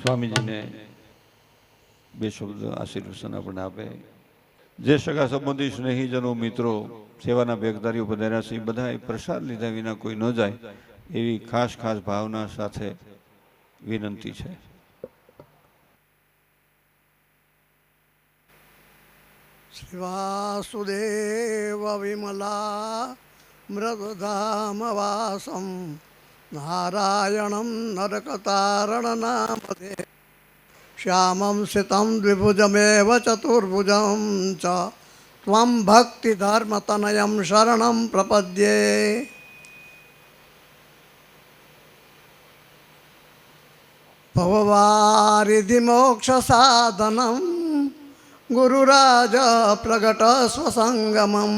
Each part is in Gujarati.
સ્વામીજીને બે શબ્દ આશીર્વચન આપણે આપે. જે સગા સંબંધી સ્નેહીજનો મિત્રો સેવાના ભેગદારીઓ પધાર્યા છે, બધા પ્રસાદ લીધા વિના કોઈ ન જાય એવી ખાસ ખાસ ભાવના સાથે વિનંતી છે. શ્રી વાસુદેવ વિમલા મૃગધામવાસમ નારાયણમ નરકતારણનામધે શ્યામં સિતં દ્વિભુજમેવ ચતુર્ભુજં ચ ત્વં ભક્તિધર્મતનયં શરણં પ્રપદ્યે. ભવવારિધિ મોક્ષસાધનં ગુરુરાજ પ્રગટ સ્વસંગમં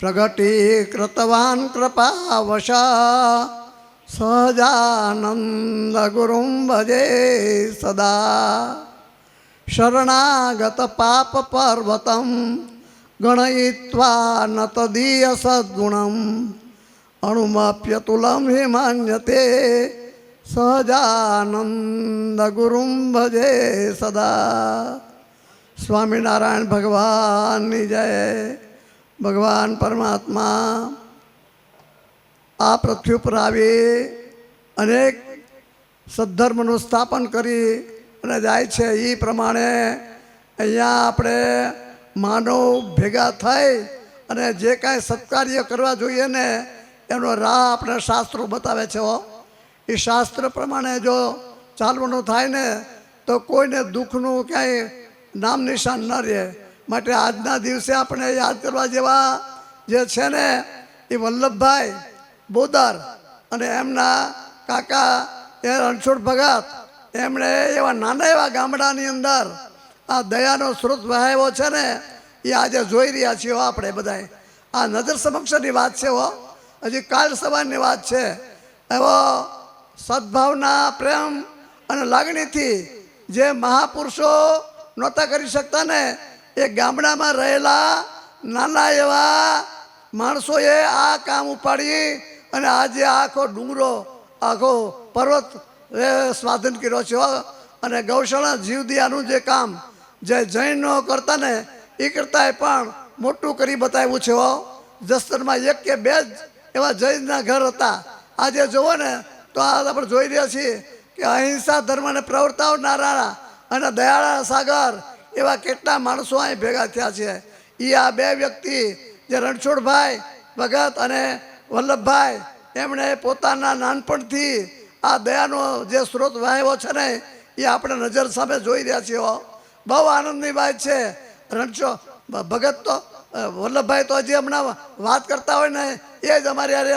પ્રગટીકૃતવાન કૃપાવશા સહજાનંદ ગુરું ભજે સદા. શરણાગત પાપ પર્વતં ગણયિત્વા ન તદીય સદ્ગુણં અણુમપ્યતુલં હિમાન્યતે સહજાનંદ ગુરું ભજે સદા. સ્વામિનારાયણ ભગવાનની જય. ભગવાન પરમાત્મા આ પૃથ્વી ઉપર આવી અનેક સદ્ધર્મનું સ્થાપન કરી અને જાય છે. એ પ્રમાણે અહીંયા આપણે માનવ ભેગા થઈ અને જે કાંઈ સત્કાર્ય કરવા જોઈએ ને એનો રાહ આપણે શાસ્ત્રો બતાવે છે. એ શાસ્ત્ર પ્રમાણે જો ચાલવાનું થાય ને તો કોઈને દુઃખનું ક્યાંય નામ નિશાન ન રહે. માટે આજના દિવસે આપણે યાદ કરવા જેવા જે છે ને એ વલ્લભભાઈ બોદર અને એમના કાકા એ રણછોડ ભગત, એમણે એવા નાના એવા ગામડાની અંદર આ દયાનો સ્ત્રોત વહાવ્યો છે ને એ આજે જોઈ રહ્યા છીએ આપણે બધાય. આ નજર સમક્ષની વાત છે. હજી કાલ સવારની વાત છે. એવો સદભાવના, પ્રેમ અને લાગણીથી જે મહાપુરુષો નહોતા કરી શકતા ને એ ગામડામાં રહેલા નાના એવા માણસોએ આ કામ ઉપાડી અને આજે આખો ડુંગરો, આખો પર્વત સ્વાધીન કર્યો છે. અને ગૌશાળા જીવદયાનું જે કામ જે જૈનો કરતા ને એ કરતાંય પણ મોટું કરી બતાવ્યું છે. જસદણમાં એક કે બે જ એવા જૈનના ઘર હતા. આજે જુઓ ને તો આ આપણે જોઈ રહ્યા છીએ કે અહિંસા ધર્મને પ્રવર્તાવનારા અને દયાળા સાગર એવા કેટલા માણસો અહીં ભેગા થયા છે. એ આ બે વ્યક્તિ જે રણછોડભાઈ ભગત અને વલ્લભભાઈ, એમણે પોતાના નાનપણથી આ દયાનો જે સ્ત્રોત વહાવ્યો છે ને એ આપણે નજર સામે જોઈ રહ્યા છીએ. બહુ આનંદની વાત છે. ભગત તો વલ્લભભાઈ તો હજી હમણાં વાત કરતા હોય ને એ જ અમારી યારે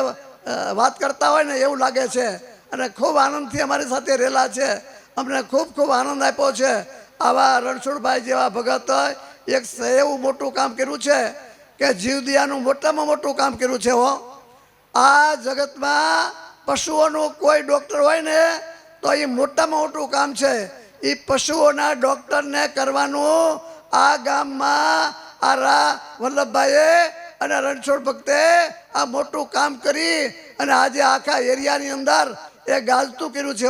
વાત કરતા હોય ને એવું લાગે છે. અને ખૂબ આનંદથી અમારી સાથે રહેલા છે. અમને ખૂબ ખૂબ આનંદ આપ્યો છે. આવા રણછોડભાઈ જેવા ભગત એક એવું મોટું કામ કર્યું છે કે જીવદયાનું મોટામાં મોટું કામ કર્યું છે. આ જગતમાં પશુઓનું કોઈ ડૉક્ટર હોય ને તો એ મોટામાં મોટું કામ છે. એ પશુઓના ડૉક્ટરને કરવાનું આ ગામમાં આ વલ્લભભાઈએ અને રણછોડ ભક્તે આ મોટું કામ કરી અને આજે આખા એરિયાની અંદર એ ગાજતું કર્યું છે.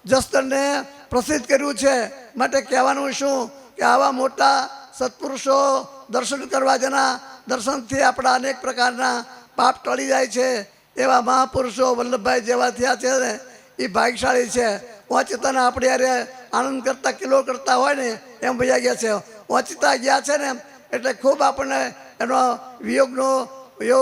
જસદણને પ્રસિદ્ધ કર્યું છે. માટે કહેવાનું શું કે આવા મોટા સત્પુરુષો દર્શન કરવા જેના દર્શનથી આપણા અનેક પ્રકારના પાપ ટળી જાય છે. એવા મહાપુરુષો વલ્લભભાઈ જેવા થયા છે ને એ ભાગ્યશાળી છે. ઓચિતાના આપણે યારે આનંદ કરતા કિલો કરતા હોય ને એમ ભૈયા ગયા છે. ઓચિતા ગયા છે ને એટલે ખૂબ આપણને એનો વિયોગનો એવો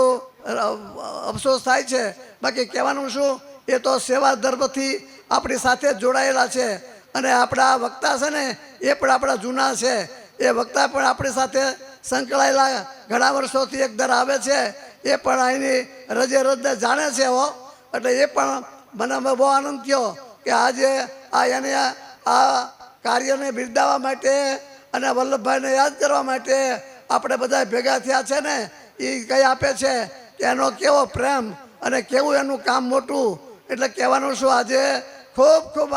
અફસોસ થાય છે. બાકી કહેવાનું શું, એ તો સેવા ધર્મથી આપણી સાથે જોડાયેલા છે. અને આપણા વક્તા છે ને એ પણ આપણા જૂના છે. એ વક્તા પણ આપણી સાથે સંકળાયેલા ઘણા વર્ષોથી એક દર આવે છે. એ પણ અહીંની રજે રજને જાણે છે. એટલે એ પણ મને બહુ આનંદ થયો કે આજે આ એને આ કાર્યને બિરદાવવા માટે અને વલ્લભભાઈને યાદ કરવા માટે આપણે બધા ભેગા થયા છે ને એ કંઈ આપે છે કે એનો કેવો પ્રેમ અને કેવું એનું કામ મોટું. એટલે કહેવાનું શું, આજે ખૂબ ખૂબ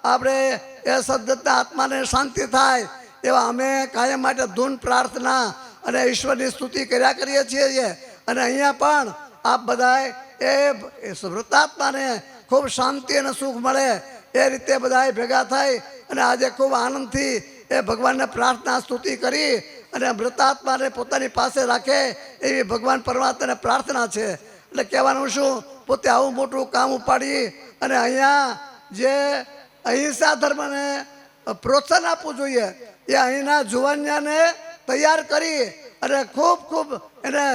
આપણે એ સદગતના આત્માને શાંતિ થાય એવા અમે કાયમ માટે ધૂન પ્રાર્થના અને ઈશ્વરની સ્તુતિ કર્યા કરીએ છીએ. અને અહીંયા પણ આપ બધાએ એ વૃત્તાત્માને ખૂબ શાંતિ અને સુખ મળે એ રીતે બધાએ ભેગા થઈ અને આજે ખૂબ આનંદથી એ ભગવાનને પ્રાર્થના સ્તુતિ કરી અને મૃતાત્માને પોતાની પાસે રાખે એવી ભગવાન પરમાત્માને પ્રાર્થના છે. એટલે કહેવાનું શું, પોતે આવું મોટું કામ ઉપાડી અને અહીંયા જે અહિંસા ધર્મને પ્રોત્સાહન આપવું જોઈએ એ અહીંના જુવાનિયાને તૈયાર કરી અને ખૂબ ખૂબ એને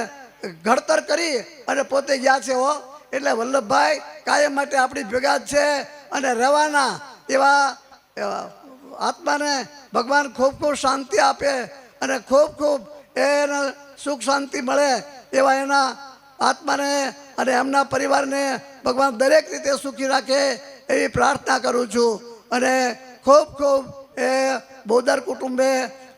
ઘડતર કરી અને પોતે ગયા છે હો. એટલે વલ્લભભાઈ કાયમ માટે આપણી ભેગા જ છે અને રહેવાના એવા આત્માને ભગવાન ખૂબ ખૂબ શાંતિ આપે અને ખૂબ ખૂબ એને સુખ શાંતિ મળે એવા એના આત્માને અને એમના પરિવારને ભગવાન દરેક રીતે સુખી રાખે એવી પ્રાર્થના કરું છું. અને ખૂબ ખૂબ એ બોદર કુટુંબે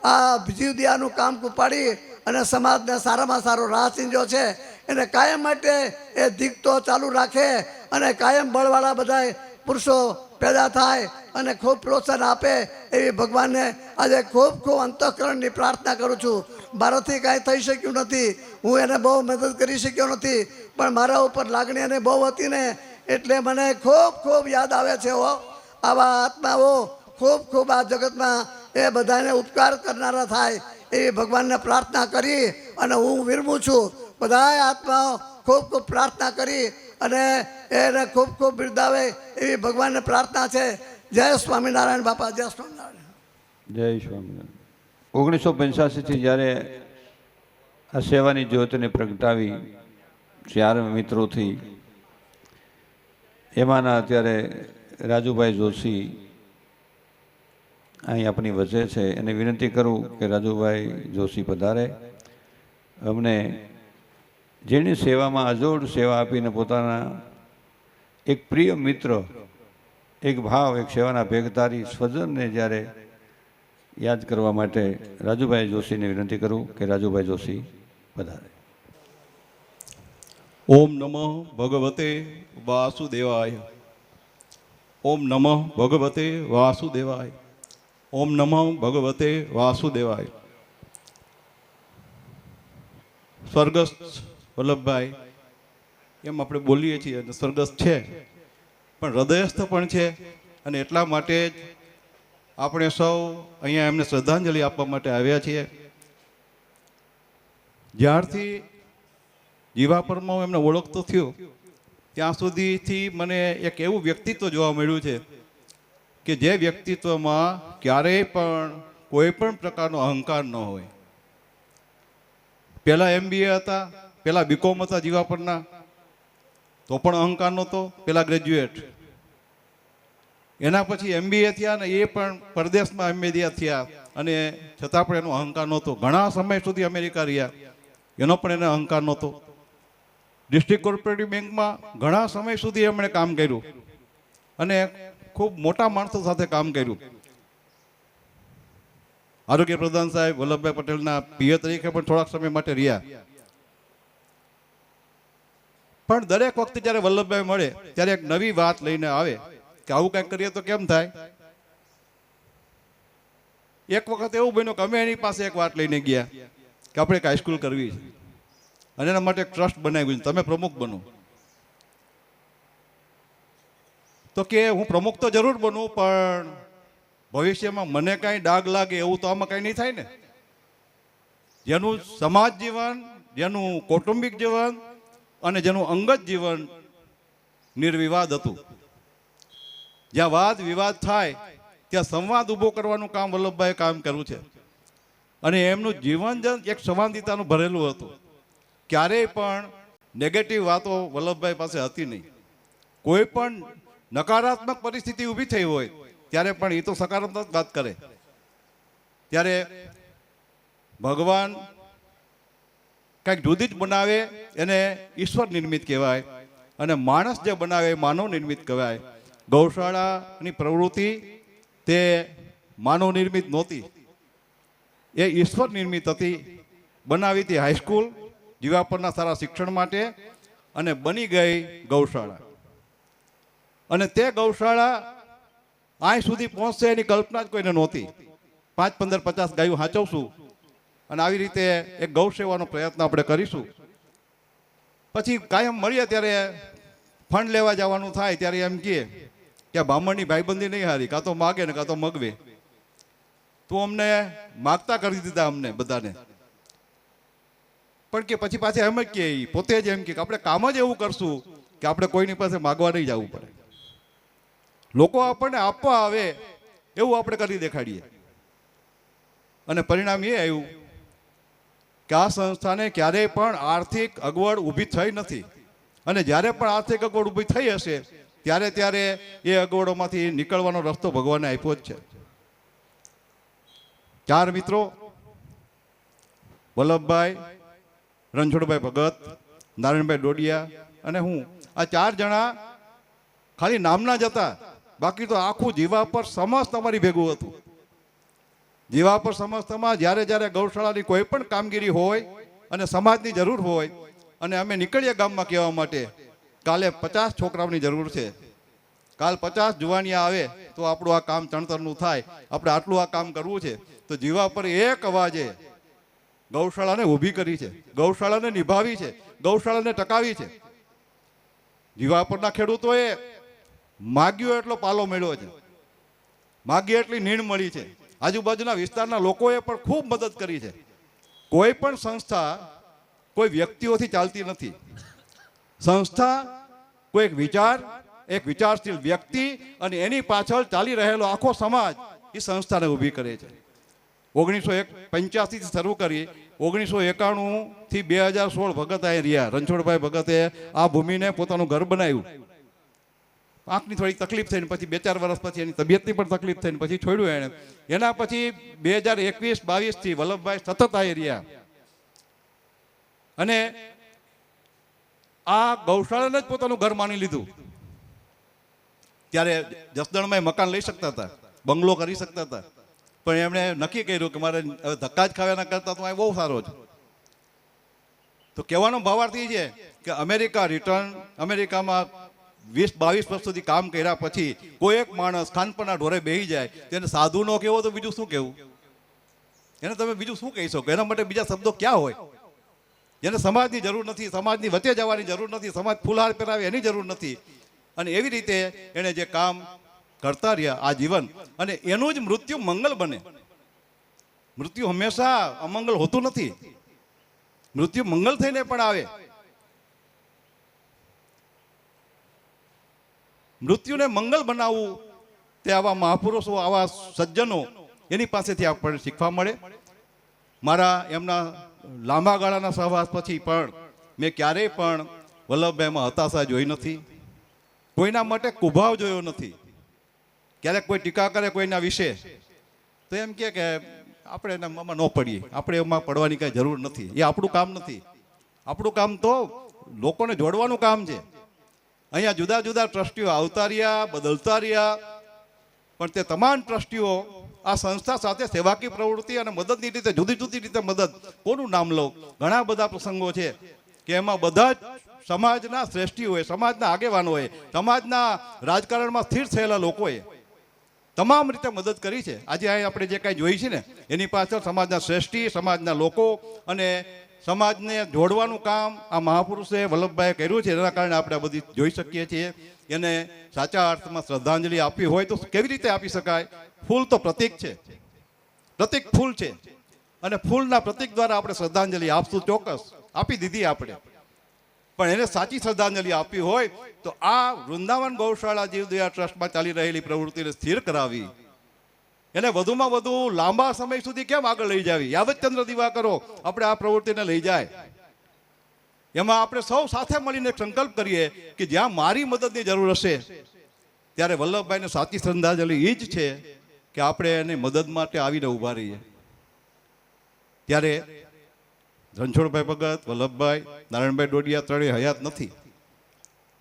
આ જીવદિયાનું કામ ઉપાડી અને સમાજને સારામાં સારો રાહ ચીંધ્યો છે. એને કાયમ માટે એ દીકતો ચાલુ રાખે અને કાયમ બળવાળા બધા પુરુષો પેદા થાય અને ખૂબ પ્રોત્સાહન આપે એવી ભગવાનને આજે ખૂબ ખૂબ અંતઃકરણની પ્રાર્થના કરું છું. મારાથી કાંઈ થઈ શક્યું નથી, હું એને બહુ મદદ કરી શક્યો નથી, પણ મારા ઉપર લાગણી એને બહુ હતી ને એટલે મને ખૂબ ખૂબ યાદ આવે છે હો. આવા આત્માઓ ખૂબ ખૂબ આ જગતમાં એ બધાને ઉપકાર કરનારા થાય એવી ભગવાનને પ્રાર્થના કરી અને હું વિરમું છું. બધાએ આત્માઓ ખૂબ ખૂબ પ્રાર્થના કરી અને એને ખૂબ ખૂબ બિરદાવે એવી ભગવાનને પ્રાર્થના છે. જય સ્વામિનારાયણ બાપા, જય સ્વામિનારાયણ. જય સ્વામિનારાયણ. 1985થી જ્યારે આ સેવાની જ્યોતિને પ્રગટાવી 4 મિત્રોથી, એમાંના અત્યારે રાજુભાઈ જોશી અહીં આપણી વચ્ચે છે. એને વિનંતી કરું કે રાજુભાઈ જોશી પધારે. અમને જેની સેવામાં અજોડ સેવા આપીને પોતાના એક પ્રિય મિત્ર, એક ભાવ, એક સેવાના ભેગધારી સ્વજનને જ્યારે યાદ કરવા માટે રાજુભાઈ જોશીને વિનંતી કરું કે રાજુભાઈ જોશી પધારે. ઓમ નમઃ ભગવતે વાસુદેવાય. ઓમ નમઃ ભગવતે વાસુદેવાય. ઓમ નમઃ ભગવતે વાસુદેવાય. સ્વર્ગસ્થ વલ્લભભાઈ એમ આપણે બોલીએ છીએ અને સ્વર્ગસ્થ છે પણ હૃદયસ્થ પણ છે અને એટલા માટે જ આપણે સૌ અહીંયા એમને શ્રદ્ધાંજલિ આપવા માટે આવ્યા છીએ. જ્યારથી જીવાપરમાં હું એમને ઓળખતો થયો ત્યાં સુધીથી મને એક એવું વ્યક્તિત્વ જોવા મળ્યું છે કે જે વ્યક્તિત્વમાં ક્યારેય પણ કોઈ પણ પ્રકારનો અહંકાર ન હોય. પહેલાં MBA હતા, પહેલાં BCom હતા જીવાપરના, તો પણ અહંકાર નહોતો. પહેલાં ગ્રેજ્યુએટ, એના પછી MBA થયા ને એ પણ પરદેશમાં MBA થયા અને છતાં પણ એનો અહંકાર નહોતો. ઘણા સમય સુધી અમેરિકા રહ્યા, એનો પણ એને અહંકાર નહોતો. ડિસ્ટ્રિક્ટ કોઓપરેટિવ બેંકમાં ઘણા સમય સુધી એમણે કામ કર્યું અને ખૂબ મોટા માણસો સાથે કામ કર્યું. આરોગ્ય પ્રધાન સાહેબ વલ્લભભાઈ પટેલના PA તરીકે પણ થોડાક સમય માટે રહ્યા. પણ દરેક વખતે જ્યારે વલ્લભભાઈ મળે ત્યારે એક નવી વાત લઈને આવે કે આવું કંઈક કરીએ તો કેમ થાય. એક વખત એવું બન્યું કે અમે એની પાસે એક વાત લઈને ગયા કે આપણે એક હાઈસ્કૂલ કરવી છે અને એના માટે એક ટ્રસ્ટ બનાવ્યું છે, તમે પ્રમુખ બનો. તો કે હું પ્રમુખ તો જરૂર બનું પણ ભવિષ્યમાં મને કાંઈ ડાઘ લાગે એવું તો આમાં કાંઈ નહીં થાય ને. જેનું સમાજ જીવન, જેનું કૌટુંબિક જીવન અને જેનું અંગત જીવન નિર્વિવાદ હતું. જ્યાં વાદ વિવાદ થાય ત્યાં સંવાદ ઊભો કરવાનું કામ વલ્લભભાઈએ કામ કર્યું છે અને એમનું જીવન એક સંવાદિતાનું ભરેલું હતું. ક્યારેય પણ નેગેટિવ વાતો વલ્લભભાઈ પાસે હતી નહીં. કોઈ પણ નકારાત્મક પરિસ્થિતિ ઊભી થઈ હોય ત્યારે પણ એ તો સકારાત્મક વાત કરે. ત્યારે ભગવાન કંઈક જુદી જ બનાવે એને ઈશ્વર નિર્મિત કહેવાય અને માણસ જે બનાવે એ માનવ નિર્મિત કહેવાય. ગૌશાળાની પ્રવૃત્તિ તે માનવ નિર્મિત નહોતી, એ ઈશ્વર નિર્મિત હતી. બનાવી હતી હાઈસ્કૂલ જીવાપરના સારા શિક્ષણ માટે અને બની ગઈ ગૌશાળા. અને તે ગૌશાળા અહીં સુધી પહોંચશે એની કલ્પના જ કોઈને નહોતી. 5, 15, 50 ગાયો સાચવશું અને આવી રીતે એક ગૌ સેવાનો પ્રયત્ન આપણે કરીશું. પછી કાયમ મળીએ ત્યારે ફંડ લેવા જવાનું થાય ત્યારે એમ કહે કે આ બામણની ભાઈબંધી નહીં હારી, કાં તો માગે ને કાં તો મગવે. તું અમને માગતા કરી દીધા અમને બધાને. પણ કે પછી પાછા એમ જ કે પોતે જ એમ કે આપણે કામ જ એવું કરશું કે આપણે કોઈની પાસે માગવા નહીં જવું પડે. લોકો આપણને આપવા આવે એવું આપણે કરી દેખાડીએ. અને પરિણામ એ આવ્યું કે આ સંસ્થાને ક્યારેય પણ આર્થિક અગવડ ઊભી થઈ નથી. અને જ્યારે પણ આર્થિક અગવડ ઊભી થઈ હશે ત્યારે એ અગવડોમાંથી નીકળવાનો રસ્તો ભગવાને આપ્યો જ છે. 4 મિત્રો, વલ્લભભાઈ, રણછોડભાઈ ભગત, નારાયણભાઈ ડોડિયા અને હું, આ 4 જણા ખાલી નામના જ હતા. બાકી તો આખું જીવા પર સમસ્ત અમારી ભેગું હતું. જીવા પર સમસ્તમાં જ્યારે ગૌશાળાની કોઈ પણ કામગીરી હોય અને સમાજની જરૂર હોય અને અમે નીકળીએ ગામમાં કહેવા માટે કાલે 50 છોકરાઓની જરૂર છે, કાલ 50 જુવાનિયા આવે તો આપણું આ કામ ચણતરનું થાય, આપણે આટલું આ કામ કરવું છે, તો જીવા પર એક અવાજે ગૌશાળાને ઊભી કરી છે, ગૌશાળાને નિભાવી છે, ગૌશાળાને ટકાવી છે. જીવા પરના ખેડૂતોએ માગ્યો એટલો પાલો મળ્યો છે, માગી એટલી નીણ મળી છે. આજુબાજુના વિસ્તારના લોકોએ પણ ખૂબ મદદ કરી છે. કોઈ પણ સંસ્થા કોઈ વ્યક્તિઓથી ચાલતી નથી. સંસ્થા કોઈ એક વિચારશીલ વ્યક્તિ અને એની પાછળ ચાલી રહેલો આખો સમાજ એ સંસ્થાને ઊભી કરે છે. 1985 થી શરૂ કરી 1991 થી 2016 ભગત અહીં રહ્યા. રણછોડભાઈ ભગતે આ ભૂમિને પોતાનું ઘર બનાવ્યું. આંખની થોડી તકલીફ થઈને પછી 2-4 વર્ષ પછી એની તબિયતની પણ તકલીફ થઈને પછી છોડ્યું એણે. એના પછી 2021-22 થી વલ્લભભાઈ સતત આવી રહ્યા અને આ ગૌશાળાને જ પોતાનું ઘર માની લીધું. ત્યારે જસદણમાં મકાન લઈ શકતા હતા, બંગલો કરી શકતા હતા, પણ એમણે નક્કી કર્યું કે મારે હવે ધક્કા જ ખાવાના કરતા તો આ બહુ સારો છે. તો કહેવાનો ભાવાર્થ એ છે કે અમેરિકામાં 20-22 વર્ષ સુધી કામ કર્યા પછી કોઈ એક માણસ ખાનપણના ઢોરે બેસી જાય તેને સાધુ નો કહેવો તો બીજું શું કહેવું? એને તમે બીજું શું કહી શકો? એના માટે બીજા શબ્દો ક્યાં હોય? જેને સમાજની જરૂર નથી, સમાજની વચ્ચે જવાની જરૂર નથી, સમાજ ફૂલહાર પહેરાવે એની જરૂર નથી. અને એવી રીતે એણે જે કામ કરતા રહ્યા આ જીવન, અને એનું જ મૃત્યુ મંગલ બને. મૃત્યુ હંમેશા અમંગલ હોતું નથી, મૃત્યુ મંગલ થઈને પણ આવે. મૃત્યુને મંગલ બનાવવું તે આવા મહાપુરુષો, આવા સજ્જનો એની પાસેથી આપણને શીખવા મળે. મારા એમના લાંબા ગાળાના સહવાસ પછી પણ મેં ક્યારેય પણ વલ્લભભાઈમાં હતાશા જોઈ નથી, કોઈના માટે કુભાવ જોયો નથી. ક્યારેક કોઈ ટીકા કરે કોઈના વિશે તો એમ કે આપણે એમાં ન પડીએ, આપણે એમાં પડવાની કાંઈ જરૂર નથી, એ આપણું કામ નથી. આપણું કામ તો લોકોને જોડવાનું કામ છે. અહીંયા જુદા જુદા ટ્રસ્ટીઓ આવતા રહ્યા, બદલતા રહ્યા, પણ તે તમામ ટ્રસ્ટીઓ આ સંસ્થા સાથે સેવાકીય પ્રવૃત્તિ અને મદદની રીતે જુદી જુદી રીતે મદદ. કોનું નામ લઉં? ઘણા બધા પ્રસંગો છે કે એમાં બધા જ સમાજના શ્રેષ્ઠીઓએ, સમાજના આગેવાનોએ, સમાજના રાજકારણમાં સ્થિર થયેલા લોકોએ તમામ રીતે મદદ કરી છે. આજે અહીં આપણે જે કાંઈ જોઈ છે ને એની પાછળ સમાજના શ્રેષ્ઠી, સમાજના લોકો અને સમાજને જોડવાનું કામ આ મહાપુરુષે વલ્લભભાઈએ કર્યું છે. એના કારણે આપણે આ બધી જોઈ શકીએ છીએ. એને સાચા અર્થમાં શ્રદ્ધાંજલિ આપવી હોય તો કેવી રીતે આપી શકાય? ફૂલ તો પ્રતીક છે, પ્રતીક ફૂલ છે, અને ફૂલના પ્રતીક દ્વારા આપણે શ્રદ્ધાંજલિ આપશું, ચોક્કસ આપી દીધી આપણે. પણ એને સાચી શ્રદ્ધાંજલિ આપવી હોય તો આ વૃંદાવન ગૌશાળા જીવદયા ટ્રસ્ટમાં ચાલી રહેલી પ્રવૃત્તિને સ્થિર કરાવી, એને વધુમાં વધુ લાંબા સમય સુધી કેમ આગળ લઈ જાવી? યાવતચંદ્ર દિવાકરો આપણે આ પ્રવૃત્તિને લઈ જાય. એમાં આપણે સૌ સાથે મળીને સંકલ્પ કરીએ કે જ્યાં મારી મદદની જરૂર હશે ત્યારે વલ્લભભાઈને સાચી શ્રદ્ધાંજલિ એ જ છે કે આપણે એને મદદ માટે આવીને ઊભા રહીએ. ત્યારે રણછોડભાઈ ભગત, વલ્લભભાઈ, નારાયણભાઈ ડોડિયા ત્રણેય હયાત નથી.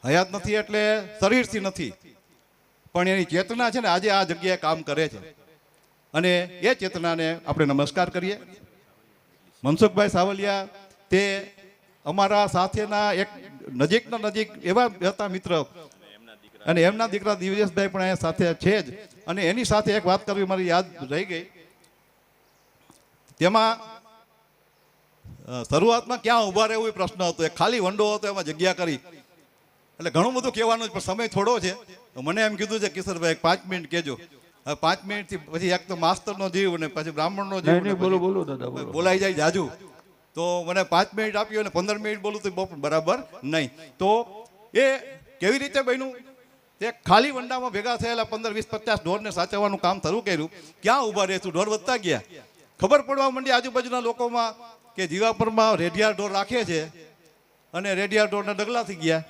હયાત નથી એટલે શરીરથી નથી, પણ એની ચેતના છે ને આજે આ જગ્યાએ કામ કરે છે. અને એ ચેતનાને આપણે નમસ્કાર કરીએ. મનસુખભાઈ સાવલિયા તે અમારા સાથેના એક નજીક એવા હતા મિત્ર, અને એમના દીકરા દિવ્યેશભાઈ પણ અહીંયા સાથે છે જ. અને એની સાથે એક વાત કરવી મારી યાદ રહી ગઈ. તેમાં શરૂઆતમાં ક્યાં ઊભા રહેવું એ પ્રશ્ન હતો. એક ખાલી વંડો હતો, એમાં જગ્યા કરી એટલે ઘણું બધું કહેવાનું છે પણ સમય થોડો છે. તો મને એમ કીધું છે કિશોરભાઈ 5 મિનિટ કહેજો. હવે 5 મિનિટથી પછી એક તો માસ્તરનો જીવ ને પછી બ્રાહ્મણનો જીવ નહીં, બોલો બોલો દાદા બોલો. બોલાઈ જાય જાજુ. તો મને 5 મિનિટ આપ્યો અને 15 મિનિટ બોલું તો બરાબર નહીં. તો એ કેવી રીતે બન્યું? તે ખાલી વંડામાં ભેગા થયેલા 15, 20, 50 ઢોરને સાચવવાનું કામ શરૂ કર્યું. ક્યાં ઊભા રહેશું? ઢોર વધતા ગયા. ખબર પડવા માંડી આજુબાજુના લોકોમાં કે જીવાપરમાં રેઢિયાર ઢોર રાખે છે અને રેઢિયાર ઢોરના ડગલા થઈ ગયા.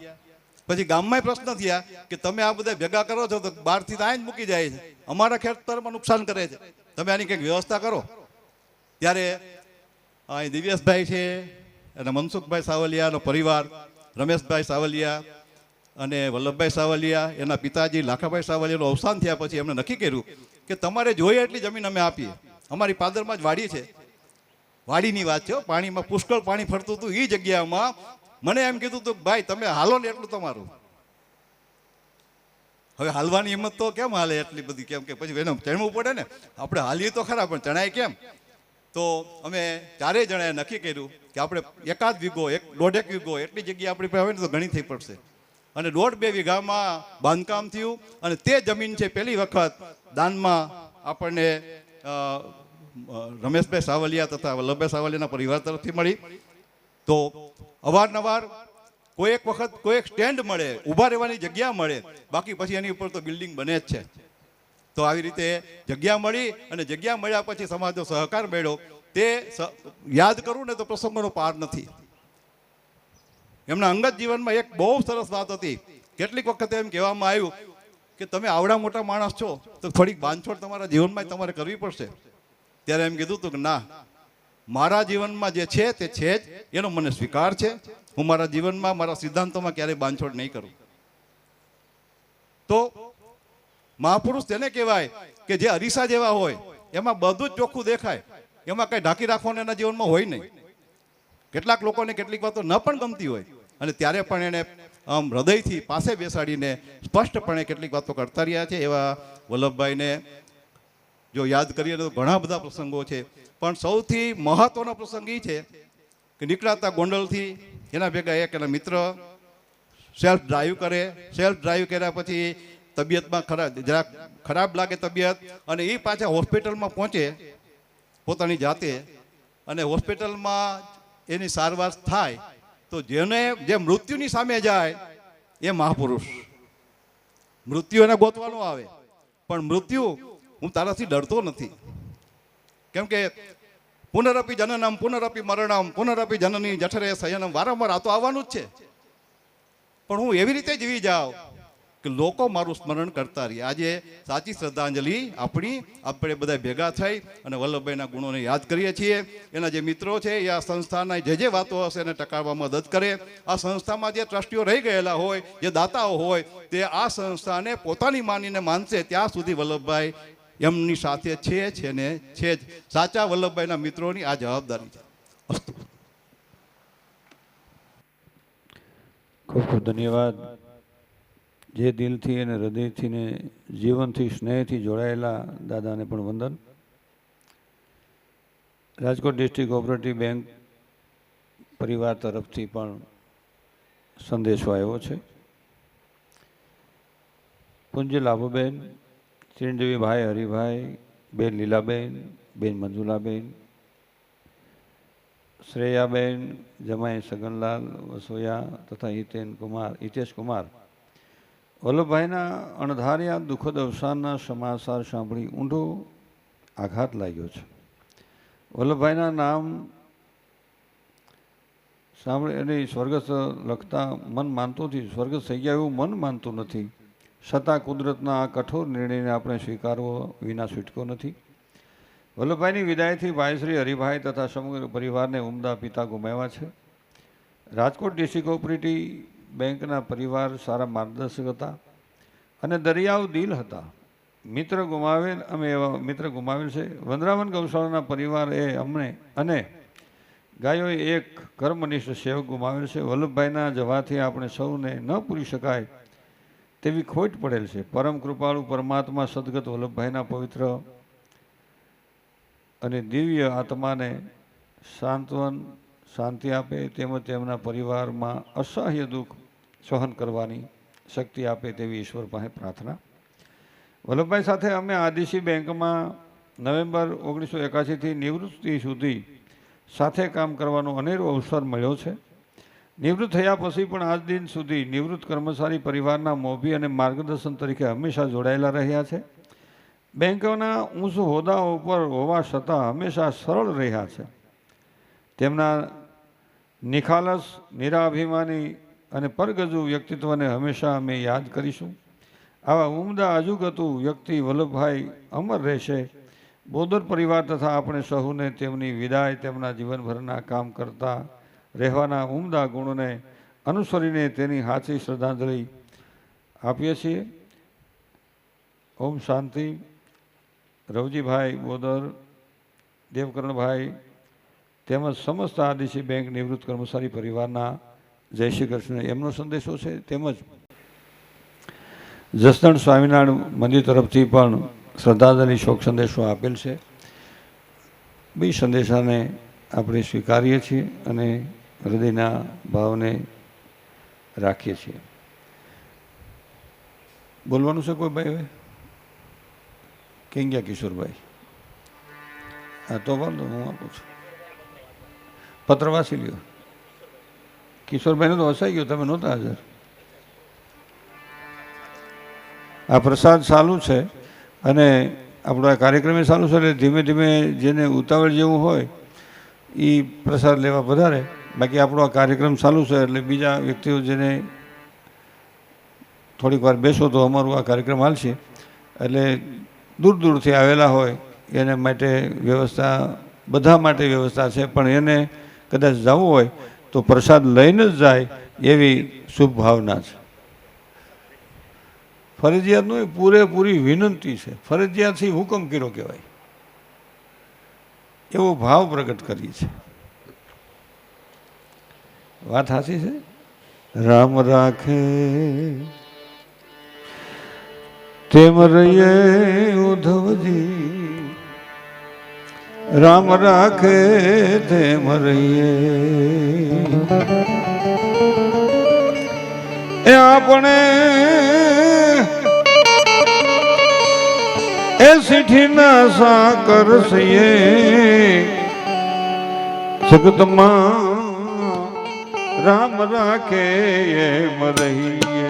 પછી ગામમાં પ્રશ્ન થયા કે તમે આ બધા ભેગા કરો છો તો બહારથી તો આઈ જ મૂકી જાય છે, અમારા ખેતરમાં નુકસાન કરે છે, તમે આની કંઈક વ્યવસ્થા કરો. ત્યારે અહીં દિવ્યેશભાઈ છે અને મનસુખભાઈ સાવલિયાનો પરિવાર, રમેશભાઈ સાવલિયા અને વલ્લભભાઈ સાવલિયા, એના પિતાજી લાખાભાઈ સાવલિયાનું અવસાન થયા પછી એમણે નક્કી કર્યું કે તમારે જોઈએ એટલી જમીન અમે આપીએ. અમારી પાદરમાં જ વાડી છે, વાડીની વાત છે, પાણીમાં પુષ્કળ પાણી ફરતું હતું. એ જગ્યામાં મને એમ કીધું હતું ભાઈ તમે હાલો ને એટલું તમારું. હવે હાલવાની હિંમત તો કેમ હાલે એટલી બધી? કેમ કે પછી એને ચણવું પડે ને. આપણે હાલીએ તો ખરા પણ ચણાય કેમ? તો અમે ચારેય જણાએ નક્કી કર્યું કે આપણે 1 વીઘો 1.5 વીઘો એટલી જગ્યા આપણી પાસે હોય ને તો ઘણી થઈ પડશે. અને 1.5-2 વીઘામાં બાંધકામ થયું અને તે જમીન છે પહેલી વખત દાનમાં આપણને રમેશભાઈ સાવલિયા તથા વલ્લભભાઈ સાવલિયાના પરિવાર તરફથી મળી. તો અવારનવાર કોઈક વખત કોઈક સ્ટેન્ડ મળે, ઊભા રહેવાની જગ્યા મળે, બાકી પછી એની ઉપર તો બિલ્ડિંગ બને જ છે. તો આવી રીતે જગ્યા મળી અને જગ્યા મળ્યા પછી સમાજનો સહકાર મળ્યો. તે યાદ કરું ને તો પ્રસંગોનો પાર નથી. એમના અંગત જીવનમાં એક બહુ સરસ વાત હતી. કેટલીક વખત એમ કહેવામાં આવ્યું કે તમે આવડા મોટા માણસ છો તો થોડીક બાંધછોડ તમારા જીવનમાં તમારે કરવી પડશે. ત્યારે એમ કીધું હતું કે ના, મારા જીવનમાં જે છે તે છે જ, એનો મને સ્વીકાર છે. હું મારા જીવનમાં મારા સિદ્ધાંતોમાં ક્યારેય બાંધછોડ નહીં કરું. તો મહાપુરુષ તેને કહેવાય કે જે અરીસા જેવા હોય, એમાં બધું જ ચોખ્ખું દેખાય, એમાં કંઈ ઢાંકી રાખવાનું એના જીવનમાં હોય નહીં. કેટલાક લોકોને કેટલીક વાતો ન પણ ગમતી હોય અને ત્યારે પણ એને આમ હૃદયથી પાસે બેસાડીને સ્પષ્ટપણે કેટલીક વાતો કરતા રહ્યા છે. એવા વલ્લભભાઈને જો યાદ કરીએ તો ઘણા બધા પ્રસંગો છે, પણ સૌથી મહત્વનો પ્રસંગ એ છે કે નીકળાતા ગોંડલથી એના ભેગા એક એના મિત્ર સેલ્ફ ડ્રાઈવ કરે. સેલ્ફ ડ્રાઈવ કર્યા પછી તબિયતમાં જરાક ખરાબ લાગે તબિયત, અને એ પાછા હોસ્પિટલમાં પહોંચે પોતાની જાતે, અને હોસ્પિટલમાં એની સારવાર થાય. તો જે મૃત્યુની સામે જાય એ મહાપુરુષ. મૃત્યુ એને ગોતવાનો આવે, પણ મૃત્યુ હું તારાથી ડરતો નથી. કેમ કે પુનરપી જનનમ પુનરપી મરણમ પુનરપી જનની જઠરે શયનમ, વારંવાર આ તો આવવાનું જ છે. પણ હું એવી રીતે જીવી જાઉં કે લોકો મારું સ્મરણ કરતા રહે. આજે સાચી શ્રદ્ધાંજલિ આપણે બધા ભેગા થઈ અને વલ્લભભાઈના ગુણોને યાદ કરીએ છીએ. એના જે મિત્રો છે એ આ સંસ્થાના જે વાતો હશે એને ટકાવવામાં મદદ કરે. આ સંસ્થામાં જે ટ્રસ્ટીઓ રહી ગયેલા હોય, જે દાતાઓ હોય, તે આ સંસ્થાને પોતાની માનીને માનશે ત્યાં સુધી વલ્લભભાઈ એમની સાથે છે ને છે જ. સાચા વલ્લભભાઈના મિત્રોની આ જવાબદારી છે. અસ્તુ. ખૂબ ખૂબ ધન્યવાદ. જે દિલથી અને હૃદયથી ને જીવનથી સ્નેહથી જોડાયેલા દાદાને પણ વંદન. રાજકોટ ડિસ્ટ્રિક્ટ કોઓપરેટિવ બેંક પરિવાર તરફથી પણ સંદેશો આવ્યો છે. પૂજ્ય લાભુબેન, ચિરંજીવી ભાઈ હરિભાઈ, બેન લીલાબેન, બેન મંજુલાબેન, શ્રેયાબેન, જમાઈ સગનલાલ વસોયા તથા હિતેશ કુમાર, વલ્લભભાઈના અણધાર્યા દુઃખદ અવસાનના સમાચાર સાંભળી ઊંડો આઘાત લાગ્યો છે. વલ્લભભાઈના નામ સાંભળી અને સ્વર્ગસ્થ લખતા મન માનતું નથી, સ્વર્ગસ્થ થઈ ગયા એવું મન માનતું નથી. છતાં કુદરતના આ કઠોર નિર્ણયને આપણે સ્વીકારવો વિના છૂટકો નથી. વલ્લભભાઈની વિદાયથી ભાઈ શ્રી હરિભાઈ તથા સમગ્ર પરિવારને ઉમદા પિતા ગુમાવ્યા છે. રાજકોટ ડિસ્ટ્રિક્ટ કોઓપરેટિવ બેંકના પરિવાર સારા માર્ગદર્શક હતા અને દરિયાઉ દિલ હતા. મિત્ર ગુમાવેલ છે. વંદરાવન ગૌશાળાના પરિવારે અમને અને ગાયોએ એક કર્મનિષ્ઠ સેવક ગુમાવેલ છે. વલ્લભભાઈના જવાથી આપણે સૌને ન પૂરી શકાય તેવી ખોટ પડેલ છે. પરમ કૃપાળુ પરમાત્મા સદગત વલ્લભભાઈના પવિત્ર અને દિવ્ય આત્માને શાંતિ આપે તેમજ તેમના પરિવારમાં અસહ્ય દુઃખ સહન કરવાની શક્તિ આપે તેવી ઈશ્વર પાસે પ્રાર્થના. વલ્લભભાઈ સાથે અમે આદિશી બેંકમાં નવેમ્બર 1981થી નિવૃત્તિ સુધી સાથે કામ કરવાનો અનેરો અવસર મળ્યો છે. નિવૃત્ત થયા પછી પણ આજ દિન સુધી નિવૃત્ત કર્મચારી પરિવારના મોભી અને માર્ગદર્શન તરીકે હંમેશા જોડાયેલા રહ્યા છે. બેંકોના ઊંચ હોદ્દાઓ ઉપર હોવા છતાં હંમેશા સરળ રહ્યા છે. તેમના નિખાલસ, નિરાભિમાની અને પરગજુ વ્યક્તિત્વને હંમેશા અમે યાદ કરીશું. આવા ઉમદા અજુગતુ વ્યક્તિ વલ્લભભાઈ અમર રહેશે. બોદર પરિવાર તથા આપણે સહુને તેમની વિદાય, તેમના જીવનભરના કામ કરતા રહેવાના ઉમદા ગુણોને અનુસરીને તેની સાચી શ્રદ્ધાંજલિ આપીએ છીએ. ઓમ શાંતિ. રવજીભાઈ બોદર, દેવકરણભાઈ તેમજ સમસ્ત આદિશી બેંક નિવૃત્ત કર્મચારી પરિવારના જય શ્રી કૃષ્ણ એમનો સંદેશો છે. તેમજ જસદણ સ્વામિનારાયણ મંદિર તરફથી પણ શ્રદ્ધાંજલિ શોક સંદેશો આપેલ છે. બે સંદેશાને આપણે સ્વીકારીએ છીએ અને હૃદયના ભાવને રાખીએ છીએ. બોલવાનું છે કોઈ ભાઈ? હવે ક્યાં ગયા કિશોરભાઈ? હા તો વાંધો હું આપું છું. પત્ર વાંચી લ્યો. કિશોરભાઈને તો હસાઈ ગયો, તમે નહોતા હાજર. આ પ્રસાદ ચાલુ છે અને આપણો આ કાર્યક્રમ ચાલુ છે એટલે ધીમે ધીમે જેને ઉતાવળ જેવું હોય એ પ્રસાદ લેવા વધારે. બાકી આપણો આ કાર્યક્રમ ચાલુ છે એટલે બીજા વ્યક્તિઓ જેને થોડીક વાર બેસો તો અમારું આ કાર્યક્રમ હાલશે. એટલે દૂર દૂરથી આવેલા હોય એને માટે વ્યવસ્થા, બધા માટે વ્યવસ્થા છે, પણ એને કદાચ જવું હોય તો પ્રસાદ લઈને જ જાય એવી શુભ ભાવના છે. ફરજિયાત નહીં, પૂરેપૂરી વિનંતી છે. ફરજિયાતથી હુકમ કર્યો કહેવાય એવો ભાવ પ્રગટ કરીએ છીએ. વાત સાચી છે. રામ રાખે તેમ રહીએ ઉદ્ધવજી, રામ રાખે તેમ રહીએ. એ આપણે એ સીઠીના સાકર છીએ, જગતમાં રામ રાખે એમ રહીએ.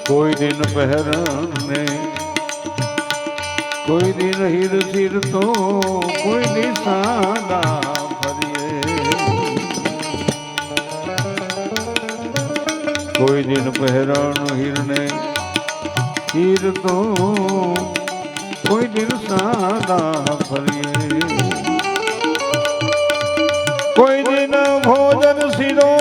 કોઈ દિન પહેરને, કોઈ દિન હીર થીર તો કોઈ દિન સાદા ફરીએ. કોઈ દિન પહેરણ હીરને હીર તો કોઈ દિન સાદા ફરીએ. કોઈ દિન ભોજન શીરો,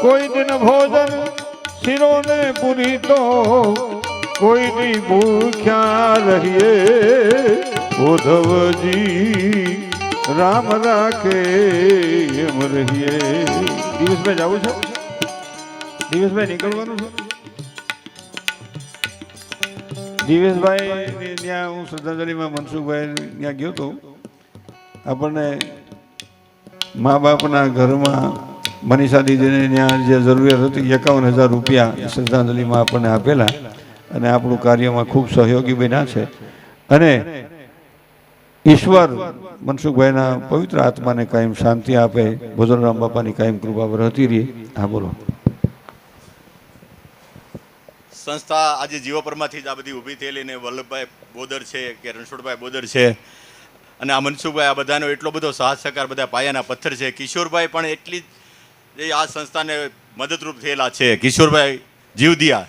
કોઈ દિન ભોજન શીરો ને પૂરી તો કોઈ દી ભૂખ્યા રહીએ. ઉદ્ધવજી રામ રાખે એમ રહીએ. દિવસભાઈ જવું છે? દિવસભાઈ નીકળવાનું છે? દિવસભાઈ ત્યાં હું શ્રદ્ધાંજલિમાં મનસુખભાઈ ત્યાં ગયો હતો. આપણને મા બાપના ઘરમાં મનીષા દીદીને ત્યાં જે જરૂરિયાત હતી 51,000 રૂપિયા શ્રદ્ધાંજલિમાં આપણને આપેલા અને આપણું કાર્યમાં ખૂબ સહયોગી બન્યા છે. અને ઈશ્વર મનસુખભાઈના પવિત્ર આત્માને કાયમ શાંતિ આપે. ભોજનરામ બાપાની કાયમ કૃપા રહેતી રહી. હા બોલો. સંસ્થા આજે જીવોપરમાંથી જ આ બધી ઊભી થયેલી ને વલ્લભભાઈ બોદર છે કે રણછોડભાઈ બોદર છે અને આ મનસુખભાઈ, આ બધાનો એટલો બધો સાથ સહકાર, બધા પાયાના પથ્થર છે. કિશોરભાઈ પણ એટલી જ આ સંસ્થાને મદદરૂપ થયેલા છે. કિશોરભાઈ જીવદિયા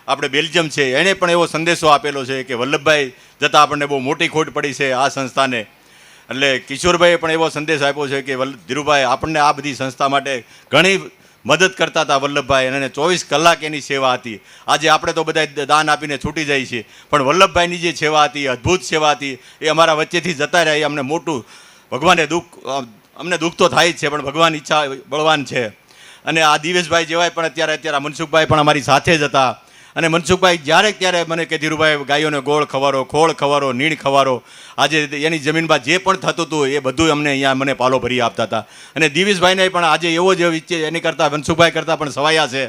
આપણે બેલ્જિયમ છે, એણે પણ એવો સંદેશો આપેલો છે કે વલ્લભભાઈ જતાં આપણને બહુ મોટી ખોટ પડી છે આ સંસ્થાને. એટલે કિશોરભાઈએ પણ એવો સંદેશ આપ્યો છે કે ધીરુભાઈ આપણને આ બધી સંસ્થા માટે ઘણી મદદ કરતા હતા વલ્લભભાઈ, અને 24 કલાક એની સેવા હતી. આજે આપણે તો બધા દાન આપીને છૂટી જાય છે, પણ વલ્લભભાઈની જે સેવા હતી, અદ્ભુત સેવા હતી, એ અમારા વચ્ચેથી જતા રહ્યા. એ અમને મોટું, ભગવાને દુઃખ, અમને દુઃખ તો થાય જ છે, પણ ભગવાન ઈચ્છા બળવાન છે. અને આ દિવેશભાઈ જેવાય પણ અત્યારે મનસુખભાઈ પણ અમારી સાથે જ હતા. અને મનસુખભાઈ જ્યારે ત્યારે મને કે ધીરુભાઈ ગાયોને ગોળ ખવારો, ખોળ ખવારો, નીણ ખવારો, આજે એની જમીનમાં જે પણ થતું હતું એ બધું અમને અહીંયા મને પાલો ભરી આપતા હતા. અને દિવેશભાઈને પણ આજે એવો જ ઈચ્છે એની કરતાં મનસુખભાઈ કરતાં પણ સવાયા છે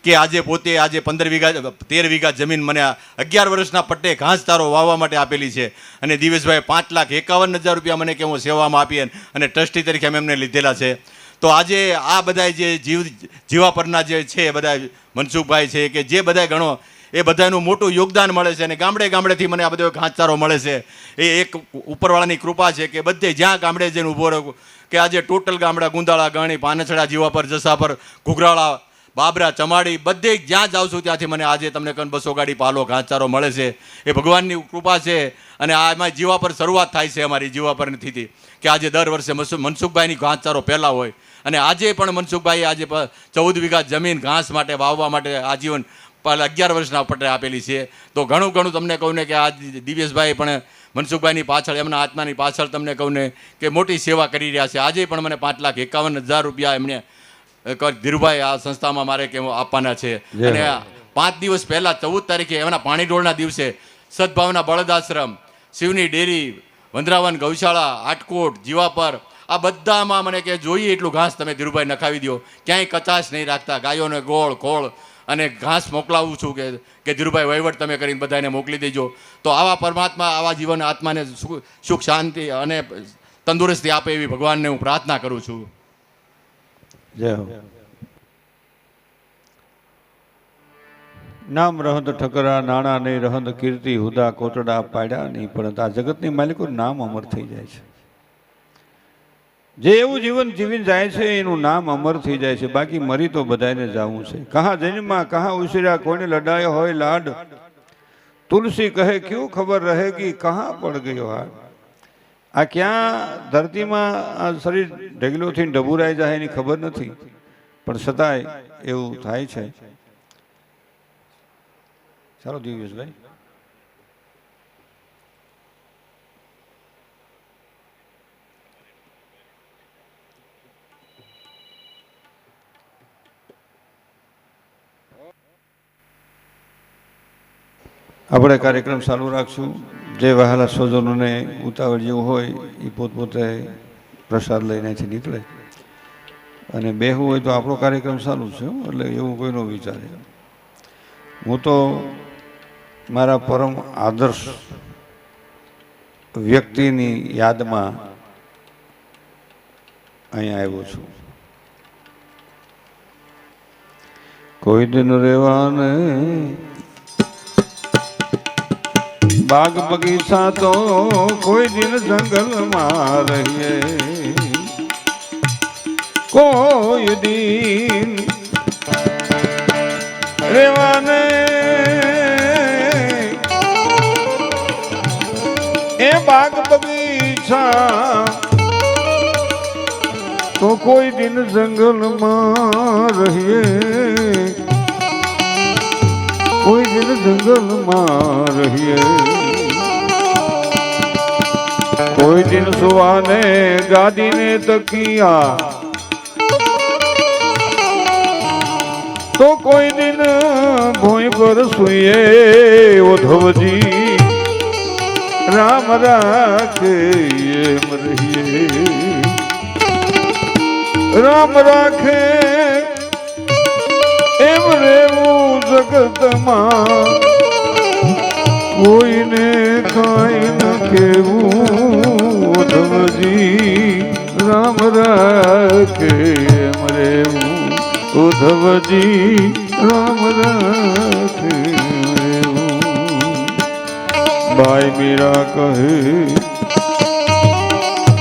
કે આજે પોતે 13 વીઘા જમીન મને 11 વર્ષના પટ્ટે ઘાસચારો વાવવા માટે આપેલી છે. અને દિવેશભાઈ 5,51,000 રૂપિયા મને કે હું સેવામાં આપી અને ટ્રસ્ટી તરીકે અમે એમને લીધેલા છે. તો આજે આ બધા જે જીવા પરના જે છે બધા મનસુખભાઈ છે કે જે બધા ગણો એ બધાનું મોટું યોગદાન મળે છે. અને ગામડેથી મને આ બધો ઘાસચારો મળે છે. એ એક ઉપરવાળાની કૃપા છે કે બધે જ્યાં ગામડે જઈને ઊભો રહો કે આજે ટોટલ ગામડા ગુંદાળા, ગણી, પાનછડા, જીવાપર, જસાપર, ઘૂઘરાળા, બાબરા, ચમાડી બધે જ્યાં જાઉં છું ત્યાંથી મને આજે તમને કહું 200 ગાડી પાલો ઘાસચારો મળે છે. એ ભગવાનની કૃપા છે. અને આ એમાં જીવાપર શરૂઆત થાય છે અમારી જીવાપરથી કે આજે દર વર્ષે મનસુખભાઈની ઘાસચારો પહેલાં હોય. અને આજે પણ મનસુખભાઈએ આજે 14 વીઘા જમીન ઘાસ માટે વાવવા માટે આજીવન 11 વર્ષના પટ્ટે આપેલી છે. તો ઘણું તમને કહું ને કે આ દિવેશભાઈ પણ મનસુખભાઈની પાછળ એમના આત્માની પાછળ તમને કહું ને કે મોટી સેવા કરી રહ્યા છે. આજે પણ મને 5,51,000 રૂપિયા એમણે ધીરુભાઈ આ સંસ્થામાં મારે કે આપવાના છે. અને 5 દિવસ પહેલાં 14 તારીખે એમના પાણી ઢોળના દિવસે સદભાવના બળદ આશ્રમ, શિવની ડેરી, વંદરાવન ગૌશાળા, આટકોટ, જીવાપર આ બધામાં મને કે જોઈએ એટલું ઘાસ તમે ધીરુભાઈ નખાવી દો, ક્યાંય કચાશ નહીં રાખતા. ગાયોને ગોળ, ખોળ અને ઘાસ મોકલાવું છું કે ધીરુભાઈ વહીવટ તમે કરીને બધાને મોકલી દેજો. તો આવા પરમાત્મા આવા જીવન આત્માને સુખ, શાંતિ અને તંદુરસ્તી આપે એવી ભગવાનને હું પ્રાર્થના કરું છું. જય હો. નામ રહંદ ઠકરા, નાણાં નહીં રહંદ કીર્તિ, હુદા કોટડા પાડ્યા નહીં, પરંતુ આ જગતની માલિકો નામ અમર થઈ જાય છે. જે એવું જીવન જીવીને જાય છે એનું નામ અમર થઈ જાય છે. બાકી મરી તો બધાને જવું છે. કહા જન્મા કહા ઉછર્યા, કોઈને લડાયો હોય લાડ, તુલસી કહે ક્યું ખબર રહેગી, કહા પડ ગયો હાડ. આ ક્યાં ધરતીમાં આ શરીર ઢગલો થઈને ડબુરાઈ જાય એની ખબર નથી, પણ છતાંય એવું થાય છે. ચાલો દિવ્યેશભાઈ. આપણે કાર્યક્રમ ચાલુ રાખશું. જે વહાલા સ્વજનોને ઉતાવળ જેવું હોય એ પોતપોતે પ્રસાદ લઈને અહીંથી નીકળે, અને બેહવું હોય તો આપણો કાર્યક્રમ ચાલુ છે. એટલે એવું કોઈ ન વિચારે. હું તો મારા પરમ આદર્શ વ્યક્તિની યાદમાં અહીંયા આવ્યો છું. કોઈ દિન રેવાને बाग बगीचा तो कोई दिन जंगल में रहिए, कोई दिन रेवाने ए बाग बगीचा तो कोई दिन जंगल में रहिए, कोई दिन जंगल में रहिए, कोई दिन सुवाने गादी ने तकिया तो कोई दिन भूमि पर सुइए, उद्धव जी राम राखे एम रहिए, राम राखे एम रेवू जगत में, कोઈને કાંઈ ન કહેવું, ઉદ્ધવજી રામ રાખે એમ રેવું, ઉદ્ધવજી રામ રાખે એમ રેવું. ભાઈ મીરા કહે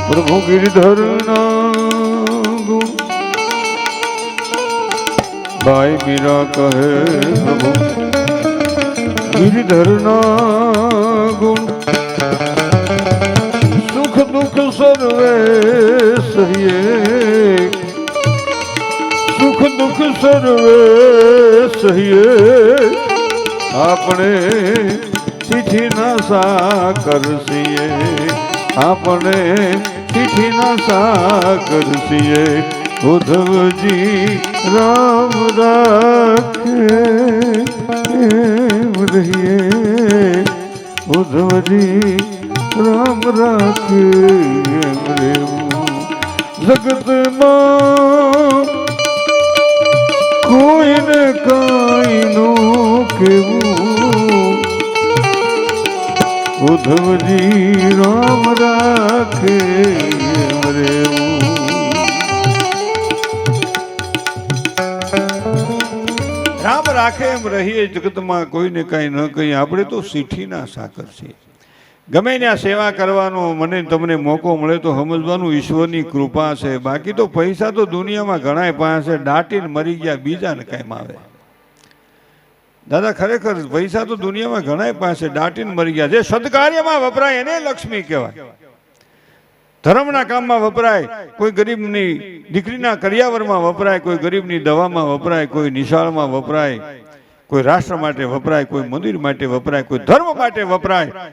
પ્રભુ ગિરધરના ગુણ, ભાઈ મીરા કહે પ્રભુ गिरधरना गुण, सुख दुख सर्वे सहिए, सुख दुख सर्वे सहिए, आपने चिठी ना सा करसीए, आपने चिठी ना सा करसीए, उद्धवजी રામ રાખે એમ રહીએ ઉદ્ધવજી રામ રાખે એમ રહેવું જગતમાં કોઈને કાંઈ નો કેવું ઉદ્ધવજી રામ રાખે એમ રહેવું રામ રાખે એમ રહીએ જગતમાં કોઈને કાંઈ ન કહીએ આપણે તો સીઠીના સાકર છીએ ગમે ત્યાં સેવા કરવાનો મને તમને મોકો મળે તો સમજવાનું ઈશ્વરની કૃપા છે બાકી તો પૈસા તો દુનિયામાં ઘણાય પાસે દાટીને મરી ગયા બીજાને કાંઈ આવે દાદા ખરેખર પૈસા તો દુનિયામાં ઘણાય પાસે દાટીને મરી ગયા જે સદકાર્યમાં વપરાય એને લક્ષ્મી કહેવાય ધર્મના કામમાં વપરાય કોઈ ગરીબની દીકરીના કરિયાવરમાં વપરાય કોઈ ગરીબની દવામાં વપરાય કોઈ નિશાળમાં વપરાય કોઈ રાષ્ટ્ર માટે વપરાય કોઈ મંદિર માટે વપરાય કોઈ ધર્મ માટે વપરાય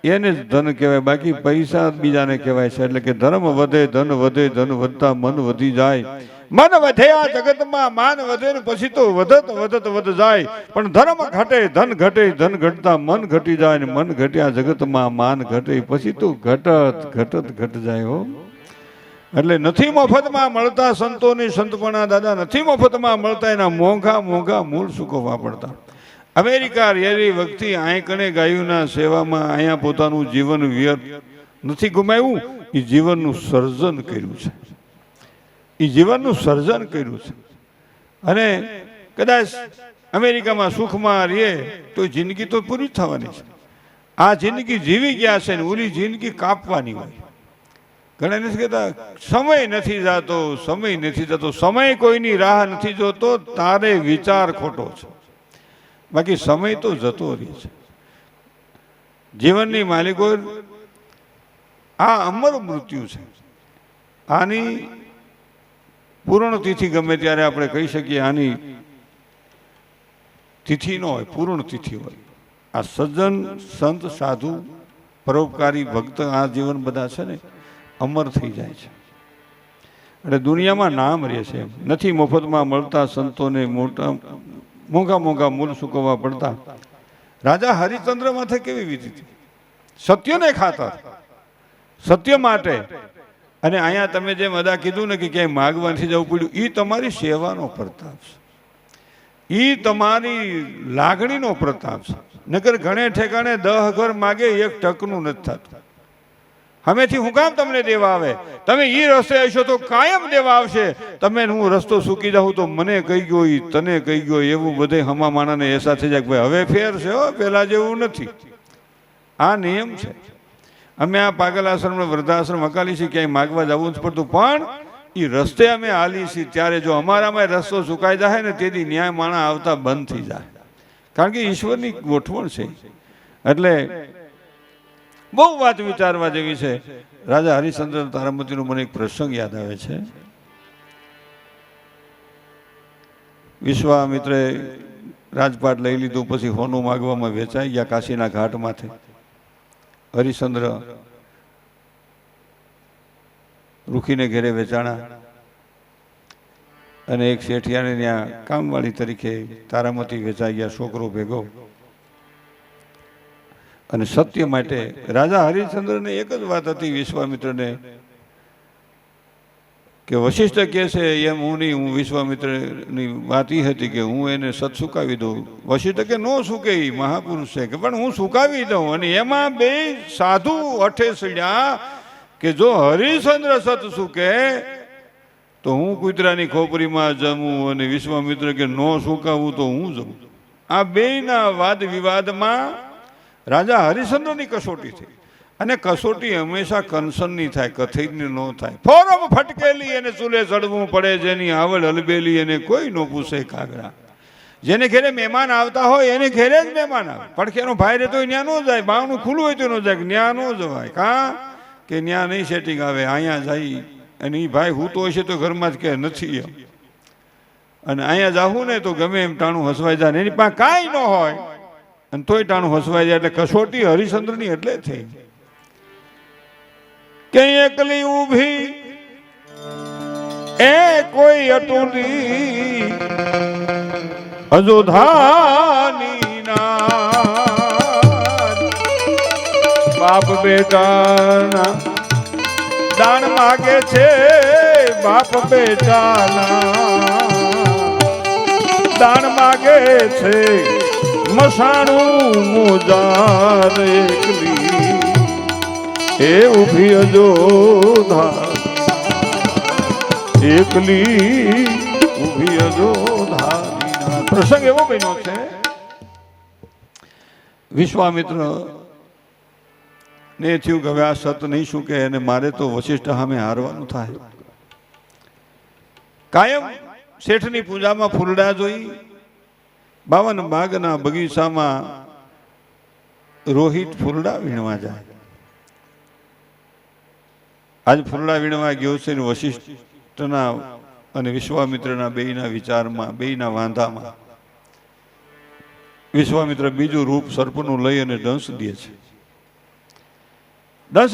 એને જ ધન કહેવાય બાકી પૈસા બીજાને કહેવાય છે એટલે કે ધર્મ વધે ધન વધતા મન વધી જાય મન વધે આ જગતમાં માન વધે ને પછી તો વધત જાય પણ ધર્મ ઘટે ધન ઘટતા મન ઘટી જાય ને મન ઘટ્યા જગતમાં માન ઘટે પછી તો ઘટ જાય હો એટલે નથી મફતમાં મળતા સંતોની સંતપણા દાદા નથી મફતમાં મળતા એના મોંઘા મૂળ સૂકવવા પડતા અમેરિકા રેલી વખતે આંકણે ગાયોના સેવામાં અહીંયા પોતાનું જીવન વ્યર્થ નથી ગુમાવ્યું એ જીવનનું સર્જન કર્યું છે અને કદાચ અમેરિકામાં સુખમાં રહે તો જિંદગી તો પૂરી થવાની છે આ જિંદગી જીવી ગયા છે ને ઓલી જિંદગી કાપવાની હોય ઘણા નથી કહેતા સમય નથી જતો સમય કોઈની રાહ નથી જોતો તારે વિચાર ખોટો છે બાકી સમય તો જતો રહે છે જીવનની માલિકો આ અમર મૃત્યુ છે આની પૂર્ણ તિથિ ગમે ત્યારે આપણે કહી શકીએ આની તિથિ ન હોય પૂર્ણ તિથિ હોય આ સજ્જન સંત સાધુ પરોપકારી ભક્ત આ જીવન બધા છે ને અમર થઈ જાય છે એટલે દુનિયામાં નામ રહે છે નથી મફતમાં મળતા સંતોને મોંઘા મૂળ સૂકવવા પડતા રાજા હરિચંદ્ર માથે કેવી વિધિ હતી સત્યને ખાતર સત્ય માટે અને અહીંયા તમે જેમ અદા કીધું ને કે ક્યાંય માગવાથી જવું પડ્યું એ તમારી સેવાનો પ્રતાપ છે એ તમારી લાગણીનો પ્રતાપ છે નકર ઘણે ઠેકાણે 10 ઘર માગે 1 ટકનું નથી થતું હમેથી હું કામ તમને દેવા આવે તમે એ રસ્તે હશો તો કાયમ દેવા આવશે તમે હું રસ્તો સૂકી જાઉં તો મને કહી ગયો તને કહી ગયો એવું બધે હમા માણાને એસા થઈ જાય ભાઈ હવે ફેર છે હો પહેલા જેવું નથી આ નિયમ છે અમે આ પાગલ આશ્રમ વૃદ્ધાશ્રમ અકાલી છીએ ક્યાંય માગવા જવું જ પડતું પણ એ રસ્તે અમે હાલી છીએ ત્યારે જો અમારામાં રસ્તો સુકાઈ જાય ને તેથી ન્યાય માણા આવતા બંધ થઈ જાય કારણ કે ઈશ્વરની ગોઠવણ છે એટલે બહુ વાત વિચારવા જેવી છે રાજા હરિશ્ચંદ્ર તારામતીનો મને એક પ્રસંગ યાદ આવે છે વિશ્વામિત્રે રાજપાટ લઈ લીધું પછી હોનું માગવામાં વેચાઈ ગયા કાશીના ઘાટમાંથી હરિશ્ચંદ્ર રૂખીને ઘેરે વેચાણા અને એક શેઠિયાને ત્યાં કામવાળી તરીકે તારામતી વેચાઈ ગયા છોકરો ભેગો અને સત્ય માટે રાજા હરિશ્ચંદ્રને એક જ વાત હતી વિશ્વામિત્રને કે વશિષ્ઠ કહે છે એમ હું નહીં હું વિશ્વામિત્રની વાત એ હતી કે હું એને સત સુકાવી દઉં વશિષ્ઠ કે નો સુકે મહાપુરુષ છે કે પણ હું સુકાવી દઉં અને એમાં બે સાધુ અઠે સડ્યા કે જો હરિશ્ચંદ્ર સત સુકે તો હું કૂતરાની ખોપરીમાં જમું અને વિશ્વામિત્ર કે નો સુકાવું તો હું જમું આ બેયના વાદ વિવાદમાં રાજા હરિશ્ચંદ્રની કસોટી થઈ અને કસોટી હંમેશા કંસનની થાય કથઈની ન થાય ફોરમ ફટકેલી એને ચૂલે ચડવું પડે જેની આવડ હલબેલી એને કોઈ ન પૂછે કાગડા જેને ઘેરે મહેમાન આવતા હોય એને ઘેરે જ મહેમાન આવે પડખેનો ભાઈ રહેતો હોય ત્યાં ન જાય બાવનું ખુલ્લું હોય તો ન જાય ત્યાં ન જવાય કા કે ત્યાં નહીં સેટિંગ આવે અહીંયા જાય અને એ ભાઈ હું તો હશે તો ઘરમાં જ કે નથી એમ અને અહીંયા જાવું ને તો ગમે એમ ટાણું હસવાઈ જાય એની પાસે કાંઈ ન હોય અને તોય ટાણું હસવાઈ જાય એટલે કસોટી હરિશ્ચંદ્રની એટલે થઈ કે એકલી ઊભી એક કોઈ અતુલી અજોધાની ના બાપ બેટાના દાન માગે છે બાપ બેટાના દાન માગે છે મસાણું મોજાર એકલી એ ઉભી અજોધા એકલી ઉભી અજોધા પ્રસંગ એવો બન્યો છે વિશ્વામિત્ર ને થયું કે હવે આ સત નહીં શું કે અને મારે તો વશિષ્ઠ સામે હારવાનું થાય કાયમ શેઠની પૂજામાં ફૂલડા જોઈ 52 બાગના બગીચામાં રોહિત ફૂલડા વીણવા જાય આજ ફૂલડા વીણવા ગયો છે ને વશિષ્ઠના અને વિશ્વામિત્રના બેયના વિચારમાં બેયના વાંધામાં વિશ્વામિત્ર બીજું રૂપ સર્પનું લઈ અને દંશ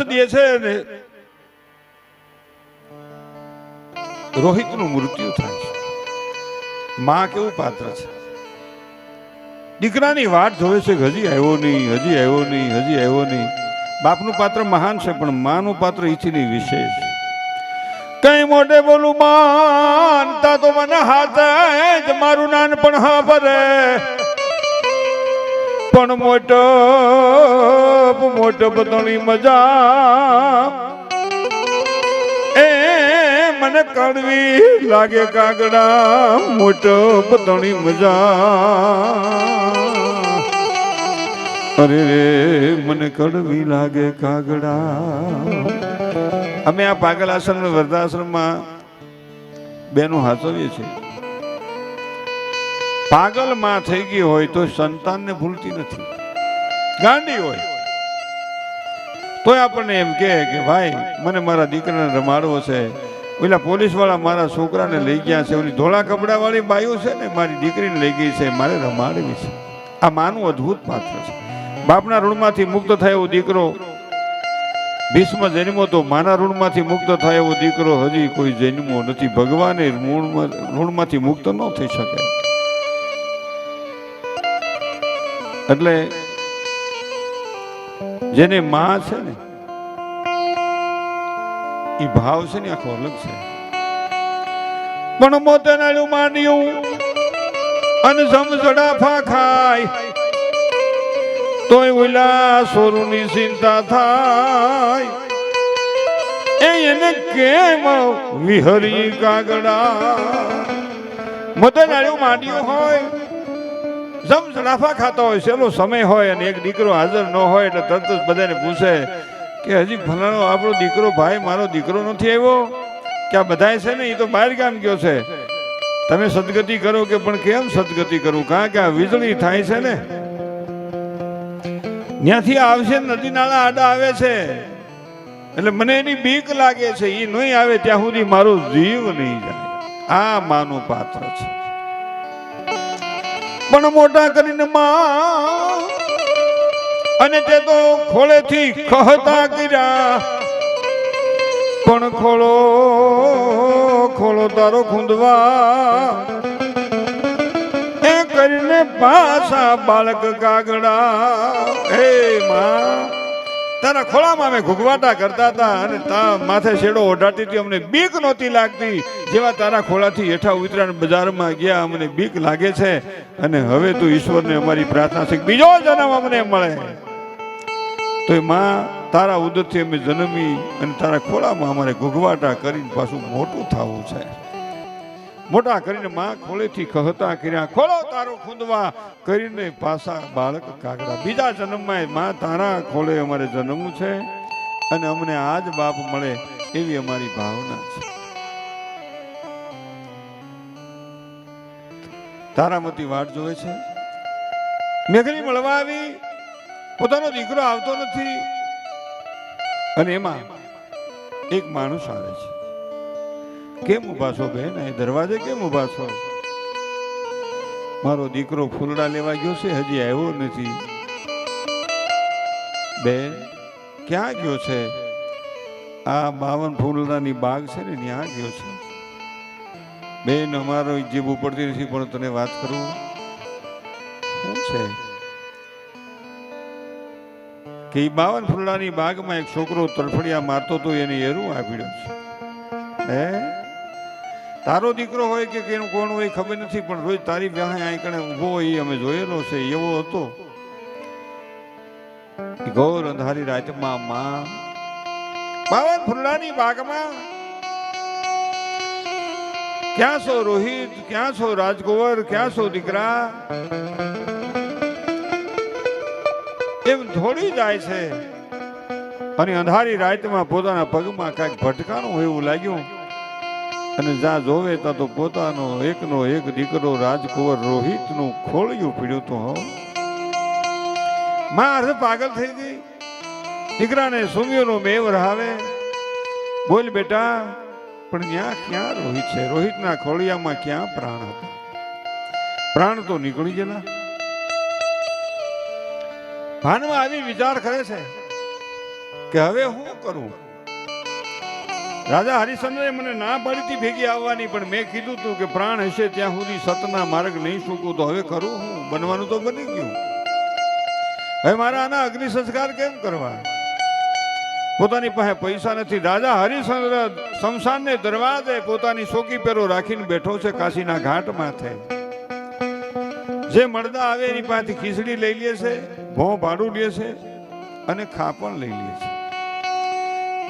દે છે અને રોહિતનું મૃત્યુ થાય છે માં કેવું પાત્ર છે દીકરાની વાટ જોવે છે કે હજી આવ્યો નહીં બાપનું પાત્ર મહાન છે પણ માનું પાત્ર ઈથી વિશેષ કઈ મોઢે બોલું માનતા તો મને હાથે જ મારું નાનપણ હા ભરે પણ મોટો બધાની મજા એ મને કડવી લાગે કાગડા મોટો બધાની મજા અરે રે મને કડવી લાગે કાગડા અમે આ પાગલ આશ્રમ વૃદ્ધાશ્રમમાં બેનું હાચવીએ છીએ પાગલ માં થઈ ગઈ હોય તો સંતાનને ભૂલતી નથી ગાંડી હોય તોય આપણને એમ કે ભાઈ મને મારા દીકરાને રમાડવો છે ઓલા પોલીસ વાળા મારા છોકરાને લઈ ગયા છે ઓલી ધોળા કપડા વાળી બાઈઓ છે ને મારી દીકરીને લઈ ગઈ છે મારે રમાડવી છે આ માનું અદ્ભુત પાત્ર છે બાપના ઋણમાંથી મુક્ત થાય એવો દીકરો ભીષ્મ જન્મો તો માના ઋણમાંથી મુક્ત થાય એવો દીકરો હજી કોઈ જન્મો નથી ભગવાને ઋણમાંથી મુક્ત ન થઈ શકે એટલે જેને માં છે ને એ ભાવ છે ને આખો અલગ છે પણ મોતેનાળું માંડ્યું અને સમસડાફા ખાય તોય ઓલા સોરુની ચિંતા થાય એને કેમ વિહરી કાગડા મોતેનાળું માંડ્યું હોય જમસડાફા ખાતો હોય છેલ્લો સમય હોય અને એક દીકરો હાજર ન હોય એટલે તરત જ બધાને પૂછે કે હજી ફલાણો આપણો દીકરો ભાઈ મારો દીકરો નથી આવ્યો કે આ બધા છે ને એ તો બહાર ગામ ગયો છે તમે સદગતિ કરો કે પણ કેમ સદગતિ કરું કારણ કે આ વીજળી થાય છે ને ત્યાંથી આવશે નદી નાળા આડા આવે છે એટલે મને એની બીક લાગે છે એ નહીં આવે ત્યાં સુધી મારો જીવ નહીં જાય આ માનું પાત્ર છે પણ મોટા કરીને માં અને તે તો ખોળેથી ખહતા કર્યા પણ ખોળો તારો ખૂંદવા એ કરીને પાછા બાળક કાગડા હે માં તારા ખોળામાં અમે ઘૂઘવાટા કરતા હતા અને તા માથે શેડો ઓઢાતી હતી અમને બીક નહોતી લાગતી જેવા તારા ખોળાથી હેઠા ઉતર્યા બજારમાં ગયા અમને બીક લાગે છે અને હવે તો ઈશ્વરને અમારી પ્રાર્થના છે બીજો જન્મ અમને મળે તો માં તારા ઉદરથી અમે જન્મી અને તારા ખોળામાં અમારે ઘૂઘવાટા કરીને પાછું મોટું થવું છે મોટા કરીને માં ખોળેથી કહતા કર્યા ખોળો તારો ખૂંદવા કરીને પાછા બાળક કાગડા બીજા જન્મમાં માં તારા ખોળે અમારે જન્મવું છે અને અમને આજ બાપ મળે એવી અમારી ભાવના છે તારામતી વાટ જોવે છે મેઘની મળવા આવી પોતાનો દીકરો આવતો નથી અને એમાં એક માણસ આવે છે કેમ ઉભા છો બેન એ દરવાજે કેમ ઉભા છો મારો દીકરો ફૂલડા લેવા ગયો છે હજી આવ્યો નથી બેન ક્યાં ગયો છે આ 52 ફૂલડાની બાગ છે ને ત્યાં ગયો છે બેન અમારો જીભ ઉપડતી નથી, પણ તને વાત કરું શું છે કે 52 ફૂલડાની બાગમાં એક છોકરો તરફડિયા મારતો તો એને એરું આપડ્યો છે. હે તારો દીકરો હોય કે એનું કોણ હોય ખબર નથી, પણ રોજ તારી વ્યાહે આંકણે ઊભો હોય એ અમે જોયેલો છે. એવો હતો ઘોર અંધારી રાતમાં માં 52 ફૂલડાની બાગમાં ક્યાં છો રોહિત, ક્યાં છો રાજકુંવર, ક્યાં છો દીકરા, એમ થોડી જાય છે. અને અંધારી રાતમાં પોતાના પગમાં કાંઈક ભટકાણું હોય એવું લાગ્યું, અને જ્યાં જોવે ત્યાં તો પોતાનો એકનો એક દીકરો રાજકુંવર રોહિતનું ખોળિયું પીડ્યું તો હો. માં અર્ધ પાગલ થઈ ગઈ. દીકરાને સુમિયોનો મેવ રહાવે, બોલ બેટા, પણ ત્યાં ક્યાં રોહિત છે? રોહિતના ખોળિયામાં ક્યાં પ્રાણ હતા? પ્રાણ તો નીકળી ગયેલા. ભાનમાં આવી વિચાર કરે છે કે હવે હું કરું. રાજા હરિશ્ચંદ્રએ મને ના પાડી હતી ભેગી આવવાની, પણ મેં કીધું તું કે પ્રાણ હશે ત્યાં સુધી સતના માર્ગ નહીં ચૂકું. તો હવે કરું હું? બનવાનું તો બની ગયું. હવે મારા આના અગ્નિ સંસ્કાર કેમ કરવા? પોતાની પાસે પૈસા નથી. રાજા હરિશ્ચંદ્ર શમશાનને દરવાજે પોતાની સોકી પેરો રાખીને બેઠો છે કાશીના ઘાટ માથે. જે મળદા આવે એની પાસેથી ખીચડી લઈ લે છે, ભોં ભાડું લે છે અને ખાપણ લઈ લે છે.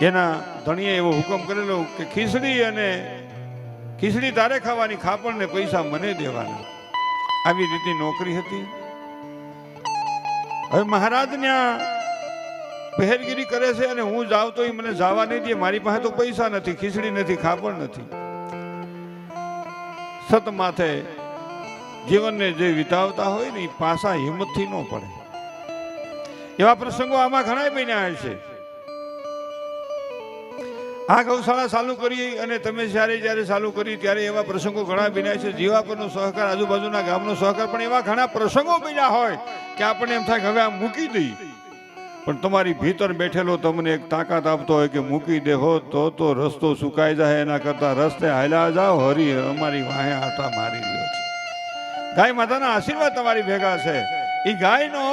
એના ધણીએ એવો હુકમ કરેલો કે ખીચડી તારે ખાવાની, ખાપણ ને પૈસા મને દેવાના. આવી રીતે નોકરી હતી. હવે મહારાજ ત્યાં પહેરગીરી કરે છે અને હું જાઉં તો એ મને જવા નહીં દે. મારી પાસે તો પૈસા નથી, ખીચડી નથી, ખાપણ નથી. સત માથે જીવનને જે વિતાવતા હોય ને એ પાસા હિંમતથી ન પડે. એવા પ્રસંગો આમાં ઘણા બન્યા હશે. આ ગૌશાળા ચાલુ કરી અને તમે જ્યારે ચાલુ કરી ત્યારે એવા પ્રસંગો ઘણા બન્યા છે. જીવાપરનો સહકાર, આજુબાજુના ગામનો સહકાર, પણ એવા ઘણા પ્રસંગો બન્યા હોય કે આપણને એમ થાય કે હવે આ મૂકી દઈ. પણ તમારી ભીતર બેઠેલો તમને એક તાકાત આપતો હોય કે મૂકી દે હો તો રસ્તો સુકાઈ જાય, એના કરતા રસ્તે હાલ્યા જાઓ, હરી અમારી વાહે આટા મારી લ્યો છે. ગાય માતાના આશીર્વાદ તમારી ભેગા છે. એ ગાયનો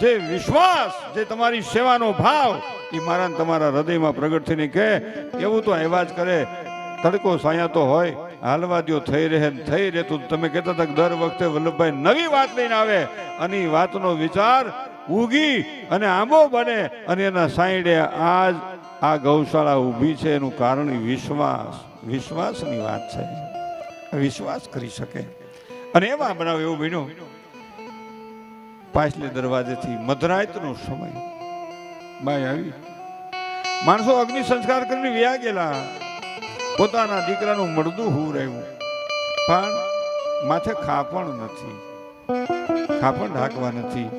જે વિશ્વાસ, જે તમારી સેવાનો ભાવ, એ મારા તમારા હૃદયમાં પ્રગટ થઈને કહે એવું તો એવા જ કરે. તડકો સાયા તો હોય, હાલવા દો, થઈ રહે તો તમે કહેતા હતા કે દર વખતે વલ્લભભાઈ નવી વાત લઈને આવે અને એ વાતનો વિચાર ઉગી અને આંબો બને અને એના સાઈડે આજ આ ગૌશાળા ઊભી છે. એનું કારણ વિશ્વાસની વાત છે. વિશ્વાસ કરી શકે અને એવા બનાવ એવું બન્યું. પાછલે દરવાજેથી મધરાતનો સમય બાઈ આવી. માણસો અગ્નિ સંસ્કાર કરીને વ્યા ગયેલા. પોતાના દીકરાનું મળદું હુરાયું, પણ માથે ખાપણ નથી, ખાપણ ઢાંકવા નથી.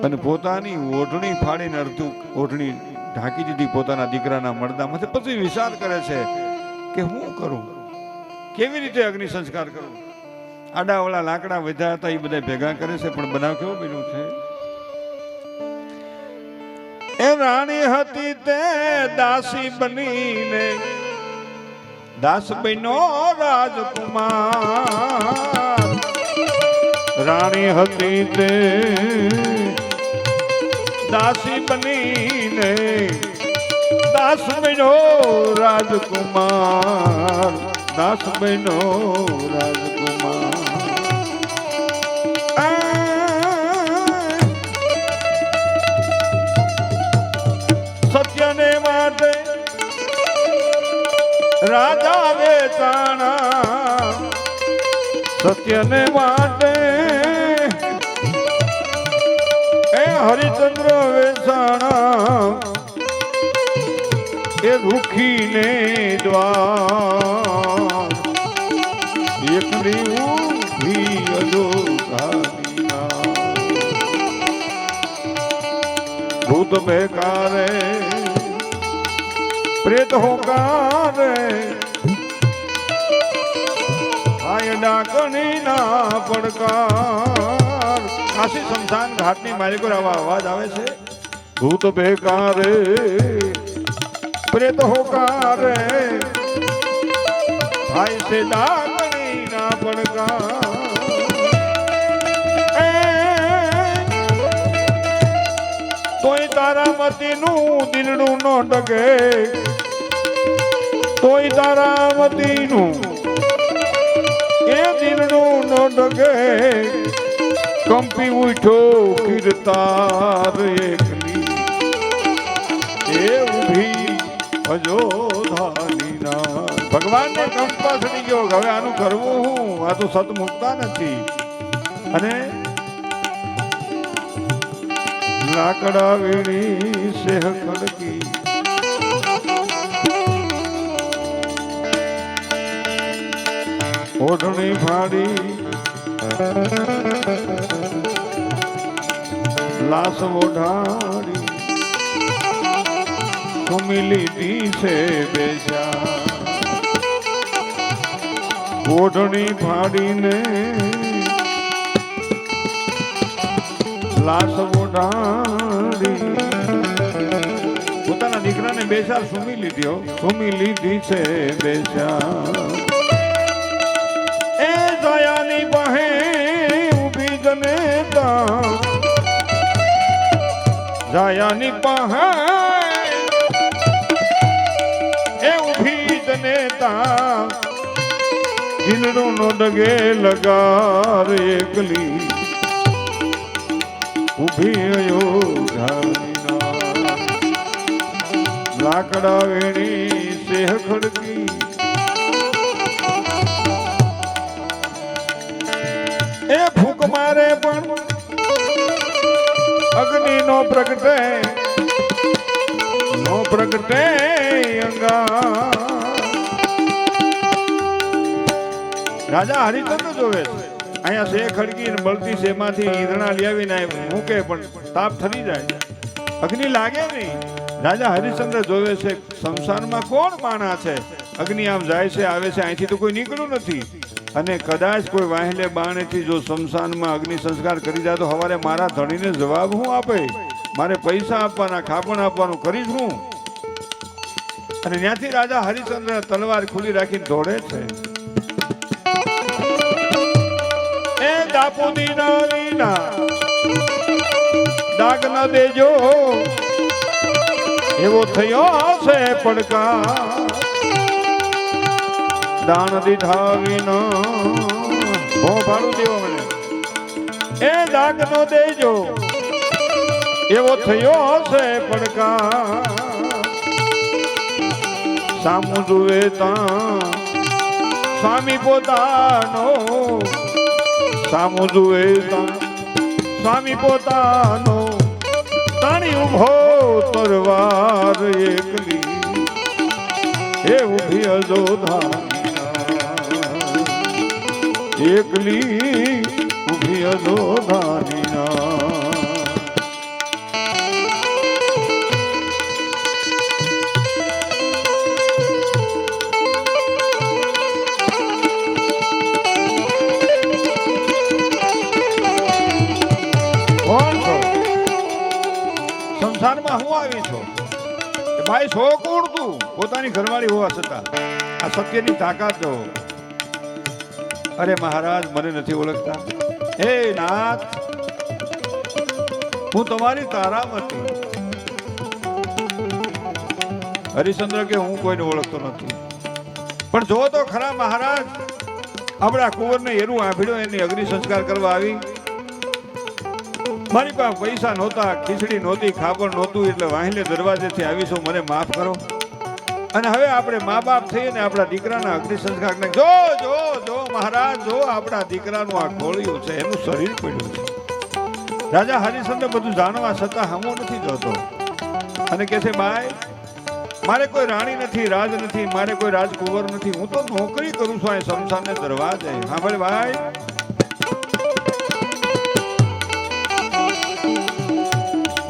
અને પોતાની ઓઢણી ફાડીને અડધું ઓઢણી ઢાંકી દીધી પોતાના દીકરાના મળદામાંથી. પછી વિચાર કરે છે કે હું કરું, કેવી રીતે અગ્નિ સંસ્કાર કરું. આડાવાળા લાકડા વધ્યા હતા એ બધા ભેગા કરે છે, પણ બનાવ કેવો બન્યો છે. એ રાણી હતી તે દાસી બનીને દાસ બન્યો રાજકુમાર. રાણી હતી તે દાસી બનીને દાસ બન્યો રાજકુમાર. દાસ બન્યો રાજકુમાર. સત્યને માટે રાજા વેચાણા, સત્યને માટે એ હરિચંદ્ર વેચાણા. એ રૂખીને દ્વાર એકલી ઊભી અજોધારીના. ભૂત બેકારે પ્રેત હોકારે આય ડાકણી ના પડકાર. કાશી શમશાન ઘાટની માલિકો આવા અવાજ આવે છે. ભૂત બેકારે પ્રેત હોકારે થાય છે ડાગણી ના પડકાર તોય તારામતીનું દિલડું નો ડગે તોય તારામતીનું એ દિલડું નો ડગે કંપી ઉઠ્યો કીર્તાર એકલી એ ઊભી અજોધાની ના ભગવાનને કંપા ચડી ગયો હવે આનું કરવું હું આ તો સત મુકતા નથી અને લાકડા વીણી સેહ ખડકી ઓઢણી ફાડી લાશ ઓઢાડી સુમી લીધી છે બેજા ઓઢણી ફાડીને લાશ ઓઢાડી પોતાના દીકરાને બેસાર સુમી લીધી છે બેસાર એ દયાની બહે ઉભી જનેતા દયાની બહે એ ઉભી જનેતા દિલડો નો ડગે લગાર એકલી ઉભી અયોધ્યાના લાકડા વેણી સેહ ખડકી એ ફૂંક મારે પણ અગ્નિ નો પ્રગટે અંગા રાજા હરિચંદ્ર જોવે છે અહીંયા શે ખડકી ને બળતી શેમાંથી ઈંધણા લાવીને મૂકે પણ તાપ ઠરી જાય અગ્નિ લાગે નહીં રાજા હરિશ્ચંદ્ર જોવે છે સંસારમાં કોણ માણા છે અગ્નિ આમ જાય છે આવે છે અહીંથી તો કોઈ નીકળ્યું નથી અને કદાચ કોઈ વાહેલે બાણેથી જો શમશાનમાં અગ્નિ સંસ્કાર કરી જાય તો સવારે મારા ધણીને જવાબ હું આપે મારે પૈસા આપવાના ખાપણ આપવાનું કરીશ હું અને ત્યાંથી રાજા હરિશ્ચંદ્ર તલવાર ખુલ્લી રાખીને દોડે છે એ દાપોદી ના દાગ ન દેજો એવો થયો છે પડકાર દાન દીધા વિના ભો ભાડું દેવો મને એ દાગ નો દેજો એવો થયો છે પડકાર સામું જુએ તાં સ્વામી પોતાનો સામું જુએ તાં સ્વામી પોતાનો તાણી ઉભો તરવાર એકલી એ ઉભી અજોધા એકલી ઉભી અજોધાની સંસારમાં હું આવી છું ભાઈ છો કોણ તું પોતાની ઘરવાળી હોવા છતાં આ સત્યની તાકાત જો અરે મહારાજ મને નથી ઓળખતા હે નાથ હું તમારી તારામતી હરિશ્ચંદ્ર કે હું કોઈને ઓળખતો નથી પણ જો તો ખરા મહારાજ આપણા કુંવરને એરું આંભળ્યો એની અગ્નિ સંસ્કાર કરવા આવી મારી પાસે પૈસા નહોતા ખીચડી નહોતી ખાબર નહોતું એટલે વાહિલે દરવાજેથી આવીશું મને માફ કરો અને હવે આપણે મા બાપ થઈને આપણા દીકરાના અગ્નિ સંસ્કાર જો જો જો મહારાજ જો આપણા દીકરાનું આ ખોળ્યું છે એનું શરીર પડ્યું છે રાજા હરિશ્ચંદ્ર બધું જાણવા છતાં હમો નથી જોતો અને કહે છે બાઈ મારે કોઈ રાણી નથી રાજ નથી મારે કોઈ રાજકુંવર નથી હું તો નોકરી કરું છું આ શમશાનને દરવાજે હા ભાઈ ભાઈ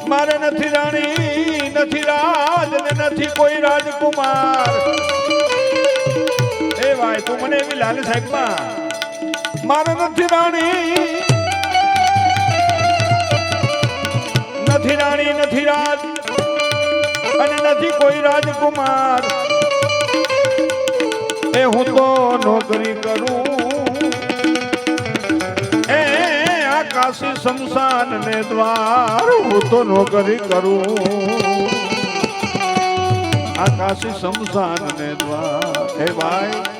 મારે નથી રાણી નથી રાજ ને નથી કોઈ રાજકુમાર એ ભાઈ તું મને એવી લાલ સાહેબ માં મારે નથી રાણી નથી રાજ અને નથી કોઈ રાજકુમાર એ હું તો નોકરી કરું એ આકાશી શમશાન ને દ્વાર હું તો નોકરી કરું આકાશી શમશાન ને દ્વાર હે ભાઈ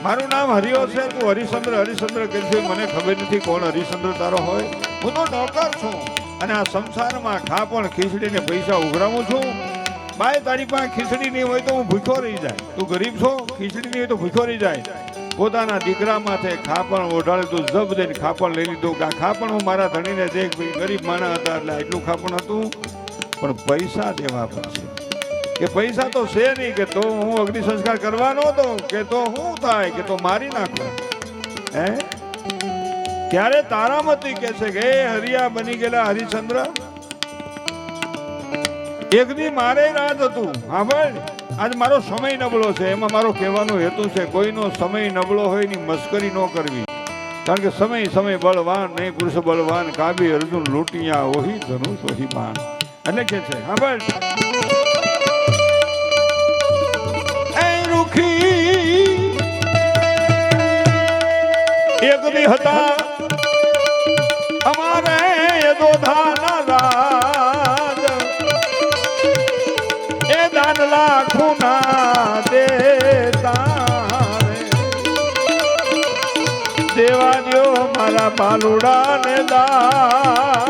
મારું નામ હરિયો છે તું હરિશ્ચંદ્ર હરિશ્ચંદ્ર કે છે મને ખબર નથી કોણ હરિશ્ચંદ્ર તારો હોય હું તો નોકર છું અને આ સંસારમાં ખા પણ ખીચડીને પૈસા ઉઘરાવું છું ભાઈ તારી પાસે ખીચડી નહીં હોય તો હું ભૂખ્યો રહી જાય તું ગરીબ છો ખીચડી નહીં હોય તો ભૂખ્યો રહી જાય પોતાના દીકરા માથે ખાપણ ઓઢાડે તું જબ દઈને ખાપણ લઈ લીધું કે આ ખાપણ હું મારા ધણીને દેખ ભાઈ ગરીબ માણસ હતા એટલે એટલું ખાપણ હતું પણ પૈસા દેવા પડશે કે પૈસા તો છે નહીં કે તો હું અગ્નિ સંસ્કાર કરવાનો હતો કે તો શું થાય કે તો મારી નાખો હે ત્યારે તારામતી કે છે કે હરિયા બની ગયેલા હરિશ્ચંદ્ર એક દી મારે રાત હતું હા ભાઈ આજ મારો સમય નબળો છે એમાં મારો કહેવાનો હેતુ છે કોઈનો સમય નબળો હોય ની મસ્કરી ન કરવી કારણ કે સમય સમય બળવાન નહીં પુરુષ બળવાન કાબી અર્જુન લૂંટિયા ઓહી ધનુષ ઓહી બાણ એટલે કે છે હા ભાઈ એક દી હતા અમારે દોધાના રાજ એ દાનલા ખૂના દેતા દેવા દ્યો મારા બાલુડા ને દા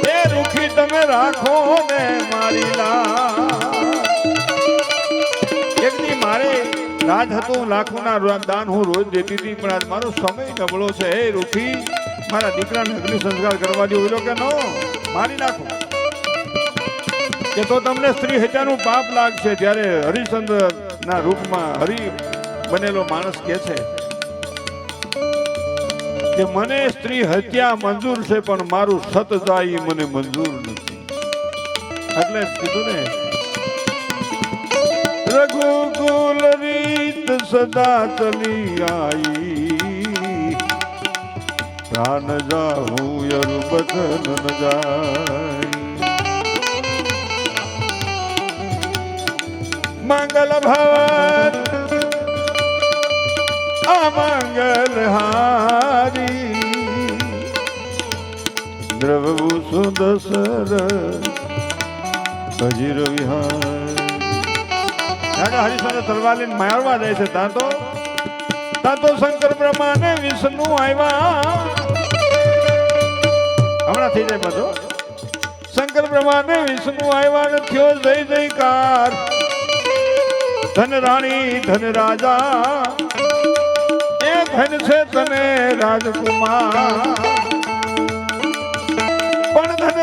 એ રૂખી તમે રાખો ને મારી લા મારે રાજ હતું લાખોના દાન હું રોજ દેતી હતી પણ આજ મારો સમય નબળો છે એ રૂખી મારા દીકરાને અગ્નિ સંસ્કાર કરવા દો કે નો મારી નાખો કે તો તમને સ્ત્રી હત્યાનું પાપ લાગશે ત્યારે હરિશ્ચંદ્ર ના રૂપમાં હરિ બનેલો માણસ કે છે કે મને સ્ત્રી હત્યા મંજૂર છે પણ મારું સત જાય મને મંજૂર નથી એટલે કીધું ને રઘુકુલ રીત સદા ચલી આઈ પ્રાણ જાહું યરુ બદન ન જાય મંગલ ભવન અમંગલ હારી દ્રવભૂ સુદસર અજીર વિહાર રાજા હરિશ્ચંદ્ર તલવાર લઈને મારવા જાય છે ત્યાં તો શંકર બ્રહ્મા ને વિષ્ણુ આવ્યા હમણાં થઈ જાય બધો શંકર બ્રહ્મા ને વિષ્ણુ આવ્યા ને થયો જય જયકાર ધન રાણી ધન રાજા એ ધન છે તને રાજકુમાર પણ ધન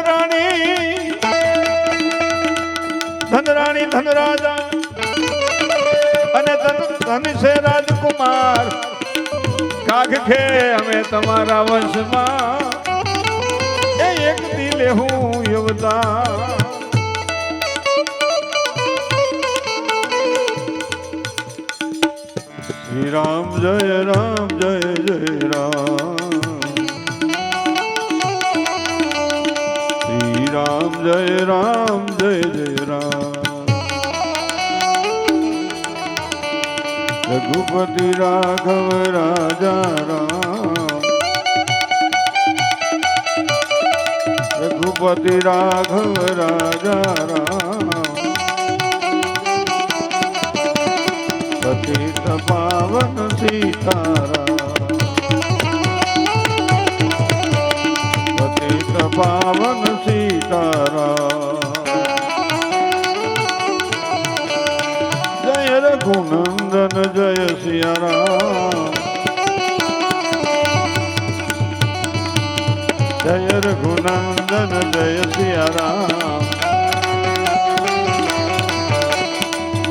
રાણી ધન રાજા અને ધન છે રાજકુમાર કાગ ખે અમે તમારા વંશમાં એ એક દિલે હું અવતાર શ્રી રામ જય રામ જય જય રામ શ્રી રામ જય રામ જય જય રામ રઘુપતિ રાઘવ રાજા રામ રઘુપતિ રાઘવ રાજા રામ પતિત પાવન સીતારામ પતિત પાવન સીતારામ જય રઘુનંદન જય સિયા રામ જય રઘુનંદન જય સિયા રામ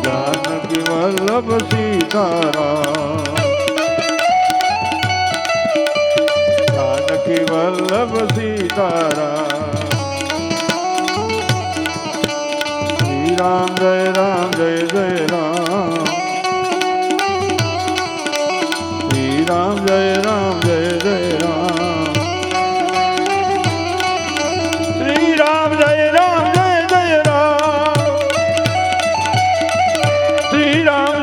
जानकी वल्लभ सीताराम जानकी वल्लभ सीताराम श्री राम जय जय राम श्री राम जय जय राम श्री राम जय जय राम श्री राम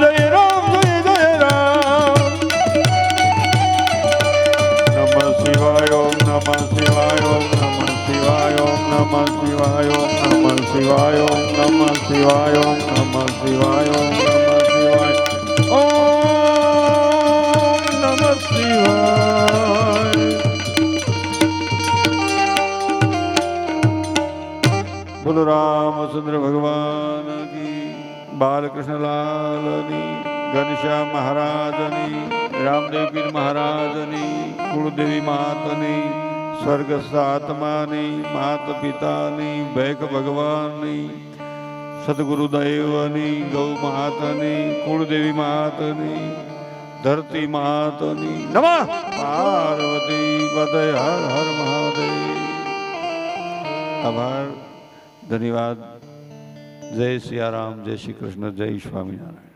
નમઃ શિવાય ઓમ નમઃ શિવાય ઓમ નમઃ શિવાય ઓમ નમઃ શિવાય. બોલો રામચંદ્ર ભગવાન કી, બાલકૃષ્ણ લાલની, ઘનશ્યામ મહારાજની, રામદેવ પીર મહારાજની, કુળદેવી માતની, સ્વર્ગસ્થ આત્માની, માત પિતાની, ભૈખ ભગવાનની, સદગુરુદેવની, ગૌ માતાની, કુળદેવી માતની, ધરતી માતની નમઃ પાર્વતી પદય હર હર મહાદેવ. આભાર, ધન્યવાદ. જય સિયારામ, જય શ્રી કૃષ્ણ, જય સ્વામિનારાયણ.